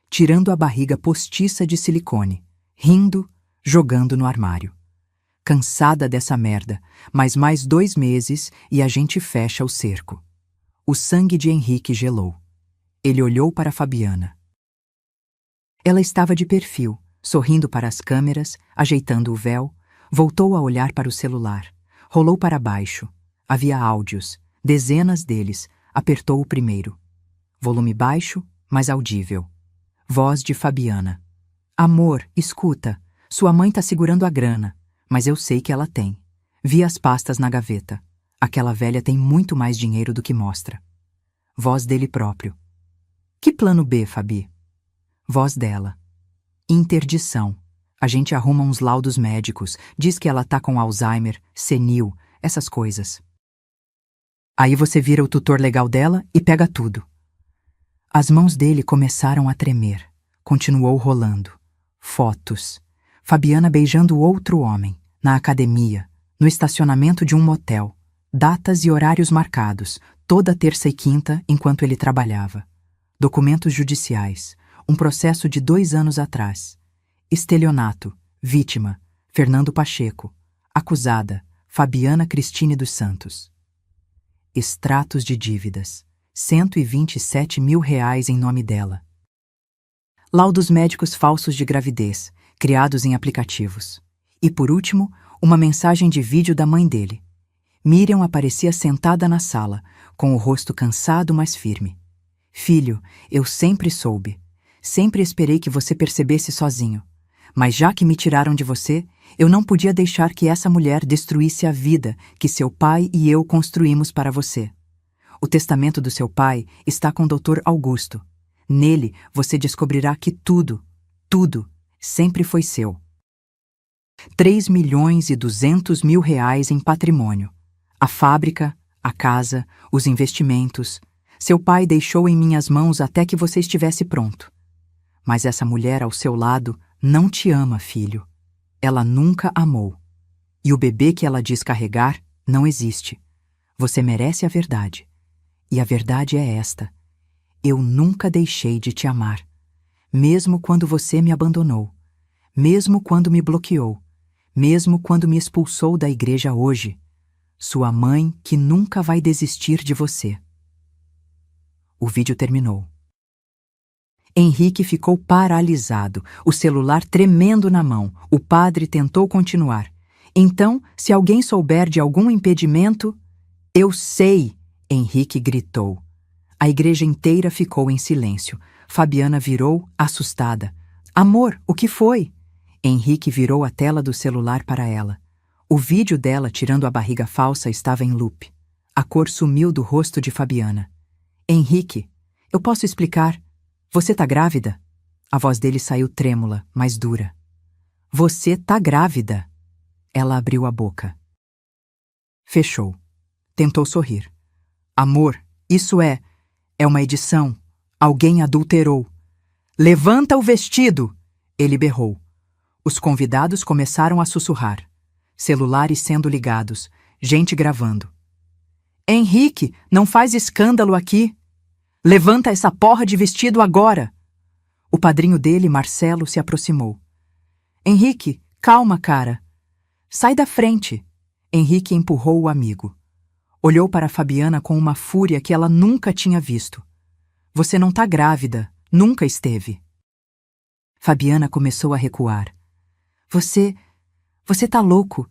tirando a barriga postiça de silicone, rindo, jogando no armário. Cansada dessa merda, mas mais 2 meses e a gente fecha o cerco. O sangue de Henrique gelou. Ele olhou para Fabiana. Ela estava de perfil, sorrindo para as câmeras, ajeitando o véu, voltou a olhar para o celular, rolou para baixo. Havia áudios, dezenas deles, apertou o primeiro. Volume baixo, mas audível. Voz de Fabiana. Amor, escuta, sua mãe tá segurando a grana, mas eu sei que ela tem. Vi as pastas na gaveta. Aquela velha tem muito mais dinheiro do que mostra. Voz dele próprio. Que plano B, Fabi? Voz dela. Interdição. A gente arruma uns laudos médicos, diz que ela tá com Alzheimer, senil, essas coisas. Aí você vira o tutor legal dela e pega tudo. As mãos dele começaram a tremer. Continuou rolando. Fotos. Fabiana beijando outro homem, na academia, no estacionamento de um motel. Datas e horários marcados, toda terça e quinta enquanto ele trabalhava. Documentos judiciais. Um processo de 2 anos atrás. Estelionato. Vítima. Fernando Pacheco. Acusada. Fabiana Cristine dos Santos. Extratos de dívidas. R$127 mil em nome dela. Laudos médicos falsos de gravidez, criados em aplicativos. E por último, uma mensagem de vídeo da mãe dele. Miriam aparecia sentada na sala, com o rosto cansado, mas firme. Filho, eu sempre soube. Sempre esperei que você percebesse sozinho. Mas já que me tiraram de você, eu não podia deixar que essa mulher destruísse a vida que seu pai e eu construímos para você. O testamento do seu pai está com o Dr. Augusto. Nele você descobrirá que tudo, sempre foi seu. R$3.200.000 em patrimônio. A fábrica, a casa, os investimentos. Seu pai deixou em minhas mãos até que você estivesse pronto. Mas essa mulher ao seu lado não te ama, filho. Ela nunca amou. E o bebê que ela diz carregar não existe. Você merece a verdade. E a verdade é esta. Eu nunca deixei de te amar. Mesmo quando você me abandonou. Mesmo quando me bloqueou. Mesmo quando me expulsou da igreja hoje. Sua mãe que nunca vai desistir de você. O vídeo terminou. Henrique ficou paralisado, o celular tremendo na mão. O padre tentou continuar. Então, se alguém souber de algum impedimento... Eu sei! Henrique gritou. A igreja inteira ficou em silêncio. Fabiana virou, assustada. Amor, o que foi? Henrique virou a tela do celular para ela. O vídeo dela tirando a barriga falsa estava em loop. A cor sumiu do rosto de Fabiana. Henrique, eu posso explicar? Você tá grávida? A voz dele saiu trêmula, mas dura. Você tá grávida? Ela abriu a boca. Fechou. Tentou sorrir. Amor, isso é uma edição. Alguém adulterou. Levanta o vestido! Ele berrou. Os convidados começaram a sussurrar. Celulares sendo ligados. Gente gravando. Henrique, não faz escândalo aqui. Levanta essa porra de vestido agora! O padrinho dele, Marcelo, se aproximou. Henrique, calma, cara. Sai da frente. Henrique empurrou o amigo. Olhou para Fabiana com uma fúria que ela nunca tinha visto. Você não tá grávida. Nunca esteve. Fabiana começou a recuar. Você tá louco.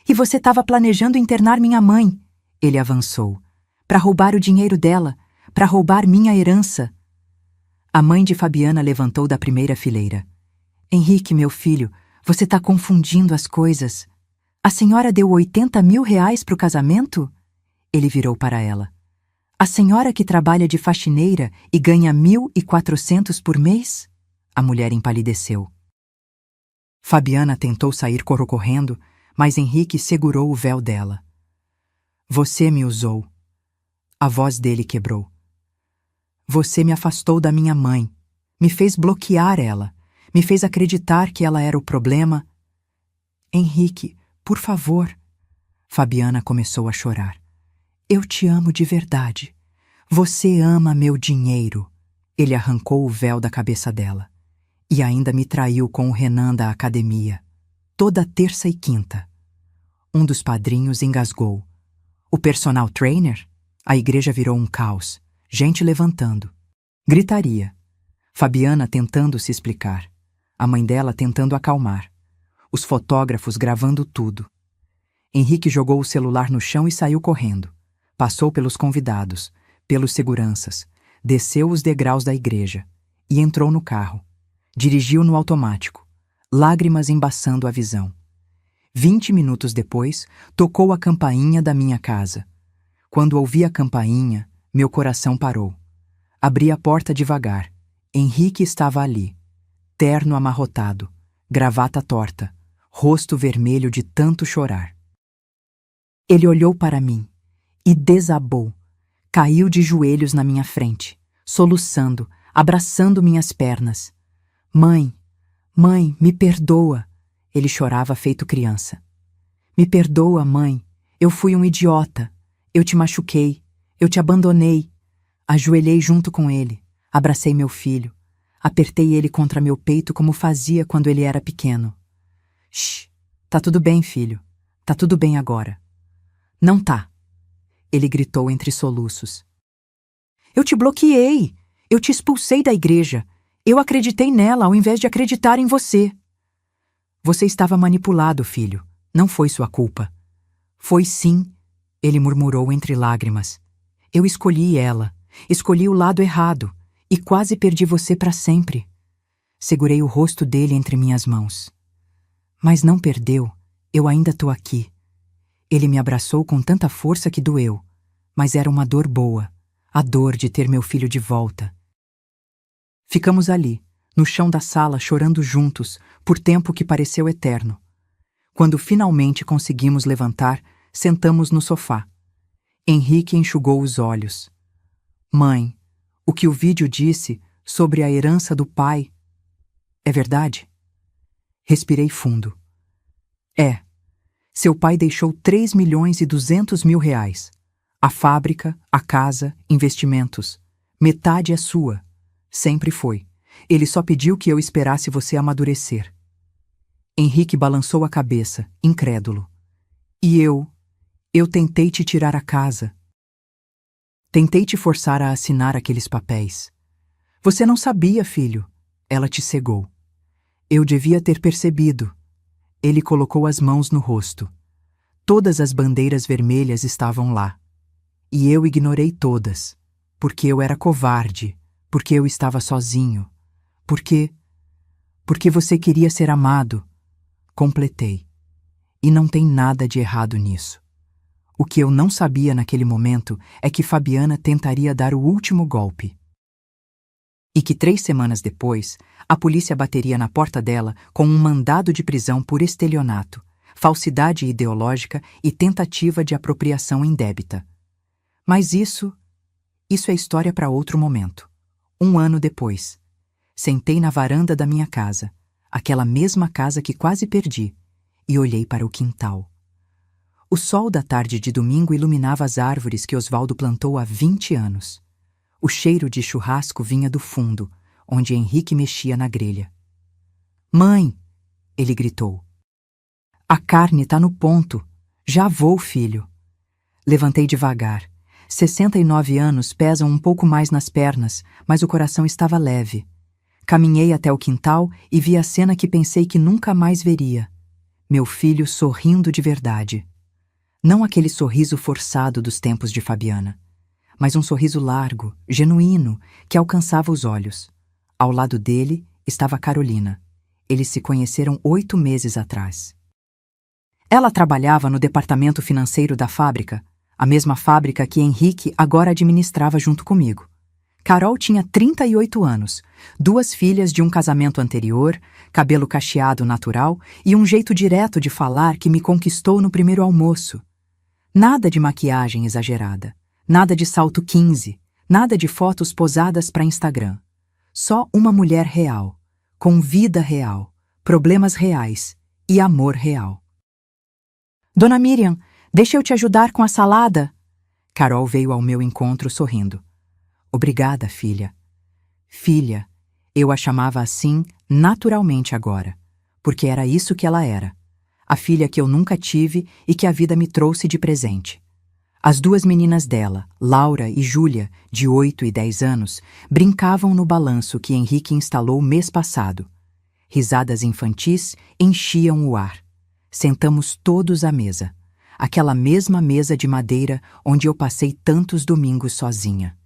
E você estava planejando internar minha mãe. Ele avançou. Para roubar o dinheiro dela. Para roubar minha herança. A mãe de Fabiana levantou da primeira fileira. Henrique, meu filho, você tá confundindo as coisas. A senhora deu R$80 mil pro casamento? Ele virou para ela. A senhora que trabalha de faxineira e ganha 1.400 por mês? A mulher empalideceu. Fabiana tentou sair correndo, mas Henrique segurou o véu dela. Você me usou. A voz dele quebrou. Você me afastou da minha mãe, me fez bloquear ela, me fez acreditar que ela era o problema. Henrique, por favor. Fabiana começou a chorar. Eu te amo de verdade. Você ama meu dinheiro. Ele arrancou o véu da cabeça dela. E ainda me traiu com o Renan da academia. Toda terça e quinta. Um dos padrinhos engasgou. O personal trainer? A igreja virou um caos. Gente levantando. Gritaria. Fabiana tentando se explicar. A mãe dela tentando acalmar. Os fotógrafos gravando tudo. Henrique jogou o celular no chão e saiu correndo. Passou pelos convidados, pelos seguranças, desceu os degraus da igreja e entrou no carro. Dirigiu no automático, lágrimas embaçando a visão. 20 minutos depois, tocou a campainha da minha casa. Quando ouvi a campainha, meu coração parou. Abri a porta devagar. Henrique estava ali, terno amarrotado, gravata torta, rosto vermelho de tanto chorar. Ele olhou para mim e desabou. Caiu de joelhos na minha frente, soluçando, abraçando minhas pernas. Mãe, mãe, me perdoa. Ele chorava feito criança. Me perdoa, mãe. Eu fui um idiota. Eu te machuquei. Eu te abandonei. Ajoelhei junto com ele. Abracei meu filho. Apertei ele contra meu peito como fazia quando ele era pequeno. Shh, tá tudo bem, filho. Tá tudo bem agora. Não tá. Ele gritou entre soluços. Eu te bloqueei. Eu te expulsei da igreja. Eu acreditei nela ao invés de acreditar em você. Você estava manipulado, filho. Não foi sua culpa. Foi sim, ele murmurou entre lágrimas. Eu escolhi ela. Escolhi o lado errado. E quase perdi você para sempre. Segurei o rosto dele entre minhas mãos. Mas não perdeu. Eu ainda tô aqui. Ele me abraçou com tanta força que doeu. Mas era uma dor boa. A dor de ter meu filho de volta. Ficamos ali, no chão da sala, chorando juntos, por tempo que pareceu eterno. Quando finalmente conseguimos levantar, sentamos no sofá. Henrique enxugou os olhos. Mãe, o que o vídeo disse sobre a herança do pai é verdade? Respirei fundo. É. Seu pai deixou 3.200.000 reais. A fábrica, a casa, investimentos. Metade é sua. Sempre foi. Ele só pediu que eu esperasse você amadurecer. Henrique balançou a cabeça, incrédulo. E eu tentei te tirar a casa. Tentei te forçar a assinar aqueles papéis. Você não sabia, filho. Ela te cegou. Eu devia ter percebido. Ele colocou as mãos no rosto. Todas as bandeiras vermelhas estavam lá. E eu ignorei todas, porque eu era covarde, porque eu estava sozinho, porque você queria ser amado. Completei. E não tem nada de errado nisso. O que eu não sabia naquele momento é que Fabiana tentaria dar o último golpe. E que 3 semanas depois, a polícia bateria na porta dela com um mandado de prisão por estelionato, falsidade ideológica e tentativa de apropriação indébita. Mas isso é história para outro momento. 1 ano depois, sentei na varanda da minha casa, aquela mesma casa que quase perdi, e olhei para o quintal. O sol da tarde de domingo iluminava as árvores que Osvaldo plantou há 20 anos. O cheiro de churrasco vinha do fundo, onde Henrique mexia na grelha. Mãe! Ele gritou. A carne tá no ponto. Já vou, filho. Levantei devagar. 69 anos pesam um pouco mais nas pernas, mas o coração estava leve. Caminhei até o quintal e vi a cena que pensei que nunca mais veria. Meu filho sorrindo de verdade. Não aquele sorriso forçado dos tempos de Fabiana, mas um sorriso largo, genuíno, que alcançava os olhos. Ao lado dele estava Carolina. Eles se conheceram 8 meses atrás. Ela trabalhava no departamento financeiro da fábrica, a mesma fábrica que Henrique agora administrava junto comigo. Carol tinha 38 anos, 2 filhas de um casamento anterior, cabelo cacheado natural e um jeito direto de falar que me conquistou no primeiro almoço. Nada de maquiagem exagerada, nada de salto 15, nada de fotos posadas para Instagram. Só uma mulher real, com vida real, problemas reais e amor real. Dona Miriam, deixa eu te ajudar com a salada? Carol veio ao meu encontro sorrindo. Obrigada, filha. Filha, eu a chamava assim naturalmente agora, porque era isso que ela era. A filha que eu nunca tive e que a vida me trouxe de presente. As duas meninas dela, Laura e Júlia, de 8 e 10 anos, brincavam no balanço que Henrique instalou mês passado. Risadas infantis enchiam o ar. Sentamos todos à mesa. Aquela mesma mesa de madeira onde eu passei tantos domingos sozinha.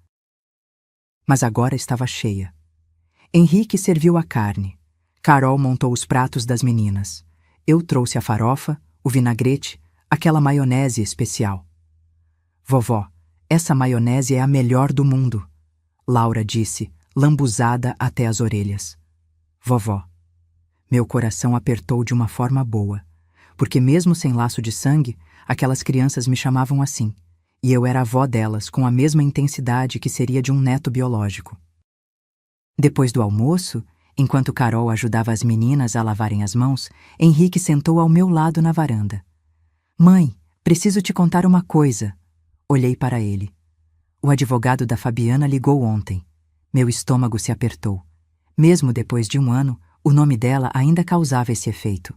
Mas agora estava cheia. Henrique serviu a carne. Carol montou os pratos das meninas. Eu trouxe a farofa, o vinagrete, aquela maionese especial. Vovó, essa maionese é a melhor do mundo, Laura disse, lambuzada até as orelhas. Vovó. Meu coração apertou de uma forma boa, porque mesmo sem laço de sangue, aquelas crianças me chamavam assim, e eu era avó delas com a mesma intensidade que seria de um neto biológico. Depois do almoço, enquanto Carol ajudava as meninas a lavarem as mãos, Henrique sentou ao meu lado na varanda. Mãe, preciso te contar uma coisa. Olhei para ele. O advogado da Fabiana ligou ontem. Meu estômago se apertou. Mesmo depois de 1 ano, o nome dela ainda causava esse efeito.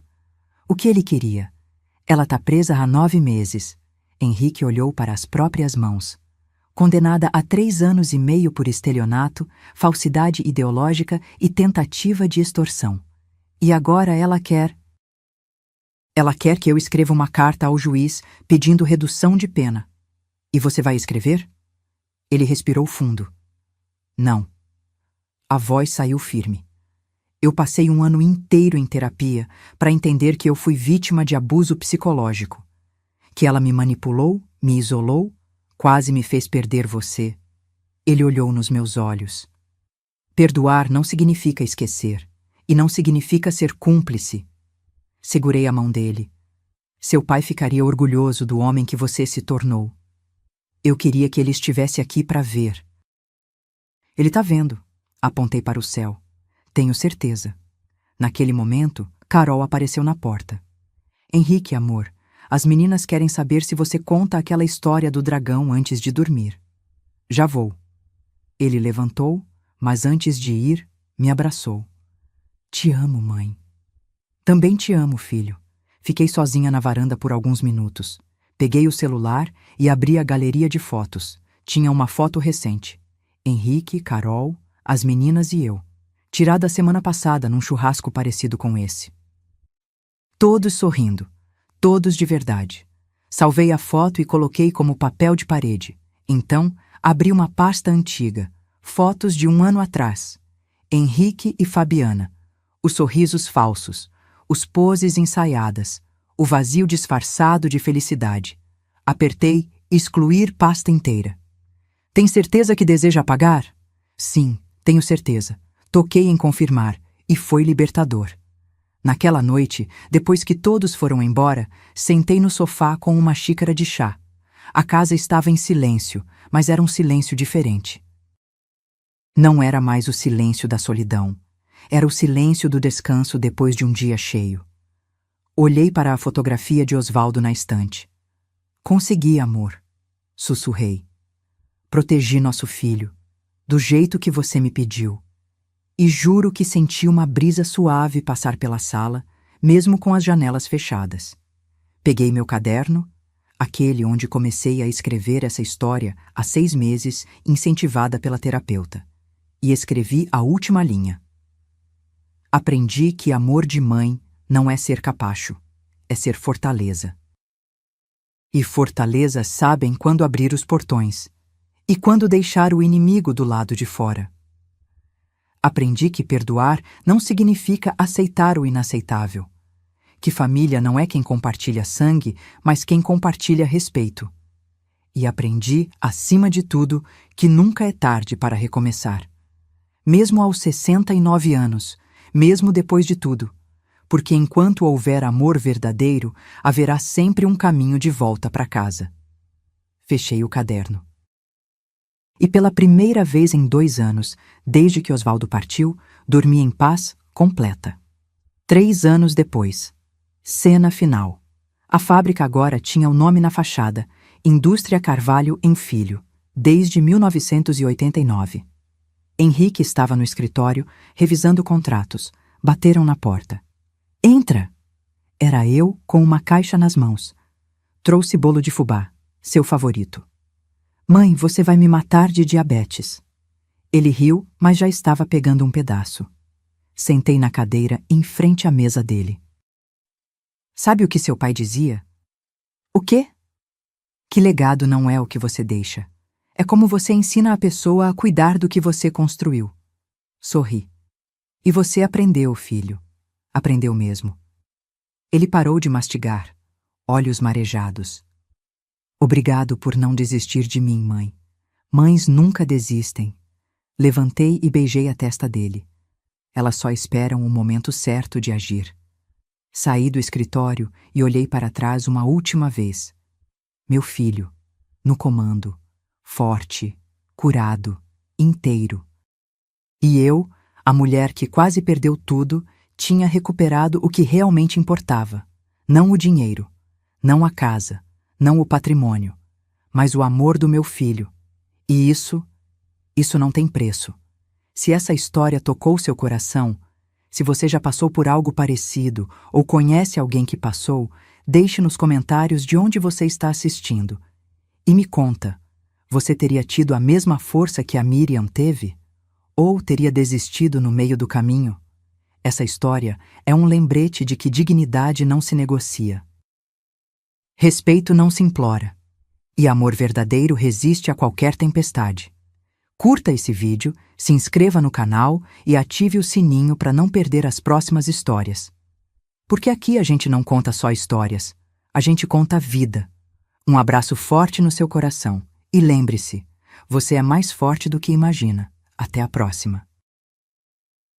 O que ele queria? Ela está presa há 9 meses. Henrique olhou para as próprias mãos. Condenada a 3 anos e meio por estelionato, falsidade ideológica e tentativa de extorsão. E agora ela quer... Ela quer que eu escreva uma carta ao juiz pedindo redução de pena. E você vai escrever? Ele respirou fundo. Não. A voz saiu firme. Eu passei 1 ano inteiro em terapia para entender que eu fui vítima de abuso psicológico. Que ela me manipulou, me isolou, quase me fez perder você. Ele olhou nos meus olhos. Perdoar não significa esquecer, e não significa ser cúmplice. Segurei a mão dele. Seu pai ficaria orgulhoso do homem que você se tornou. Eu queria que ele estivesse aqui para ver. Ele está vendo. Apontei para o céu. Tenho certeza. Naquele momento, Carol apareceu na porta. Henrique, amor, as meninas querem saber se você conta aquela história do dragão antes de dormir. Já vou. Ele levantou, mas antes de ir, me abraçou. Te amo, mãe. Também te amo, filho. Fiquei sozinha na varanda por alguns minutos. Peguei o celular e abri a galeria de fotos. Tinha uma foto recente. Henrique, Carol, as meninas e eu. Tirada a semana passada num churrasco parecido com esse. Todos sorrindo. Todos de verdade. Salvei a foto e coloquei como papel de parede. Então, abri uma pasta antiga. Fotos de 1 ano atrás. Henrique e Fabiana. Os sorrisos falsos. Os poses ensaiadas. O vazio disfarçado de felicidade. Apertei excluir pasta inteira. Tem certeza que deseja apagar? Sim, tenho certeza. Toquei em confirmar e foi libertador. Naquela noite, depois que todos foram embora, sentei no sofá com uma xícara de chá. A casa estava em silêncio, mas era um silêncio diferente. Não era mais o silêncio da solidão. Era o silêncio do descanso depois de um dia cheio. Olhei para a fotografia de Osvaldo na estante. Consegui, amor, sussurrei. Protegi nosso filho, do jeito que você me pediu. E juro que senti uma brisa suave passar pela sala, mesmo com as janelas fechadas. Peguei meu caderno, aquele onde comecei a escrever essa história há 6 meses, incentivada pela terapeuta, e escrevi a última linha. Aprendi que amor de mãe não é ser capacho, é ser fortaleza. E fortalezas sabem quando abrir os portões, e quando deixar o inimigo do lado de fora. Aprendi que perdoar não significa aceitar o inaceitável, que família não é quem compartilha sangue, mas quem compartilha respeito. E aprendi, acima de tudo, que nunca é tarde para recomeçar. Mesmo aos 69 anos, mesmo depois de tudo, porque enquanto houver amor verdadeiro, haverá sempre um caminho de volta para casa. Fechei o caderno. E pela primeira vez em 2 anos, desde que Osvaldo partiu, dormi em paz completa. 3 anos depois. Cena final. A fábrica agora tinha o nome na fachada, Indústria Carvalho em Filho, desde 1989. Henrique estava no escritório, revisando contratos. Bateram na porta. Entra! Era eu com uma caixa nas mãos. Trouxe bolo de fubá. Seu favorito. Mãe, você vai me matar de diabetes. Ele riu, mas já estava pegando um pedaço. Sentei na cadeira em frente à mesa dele. Sabe o que seu pai dizia? O quê? Que legado não é o que você deixa. É como você ensina a pessoa a cuidar do que você construiu. Sorri. E você aprendeu, filho. Aprendeu mesmo. Ele parou de mastigar, olhos marejados. Obrigado por não desistir de mim, mãe. Mães nunca desistem. Levantei e beijei a testa dele. Elas só esperam o momento certo de agir. Saí do escritório e olhei para trás uma última vez. Meu filho, no comando, forte, curado, inteiro. E eu, a mulher que quase perdeu tudo, tinha recuperado o que realmente importava. Não o dinheiro, não a casa, não o patrimônio, mas o amor do meu filho. E isso não tem preço. Se essa história tocou seu coração, se você já passou por algo parecido ou conhece alguém que passou, deixe nos comentários de onde você está assistindo. E me conta, você teria tido a mesma força que a Miriam teve? Ou teria desistido no meio do caminho? Essa história é um lembrete de que dignidade não se negocia. Respeito não se implora. E amor verdadeiro resiste a qualquer tempestade. Curta esse vídeo, se inscreva no canal e ative o sininho para não perder as próximas histórias. Porque aqui a gente não conta só histórias, a gente conta a vida. Um abraço forte no seu coração e lembre-se, você é mais forte do que imagina. Até a próxima.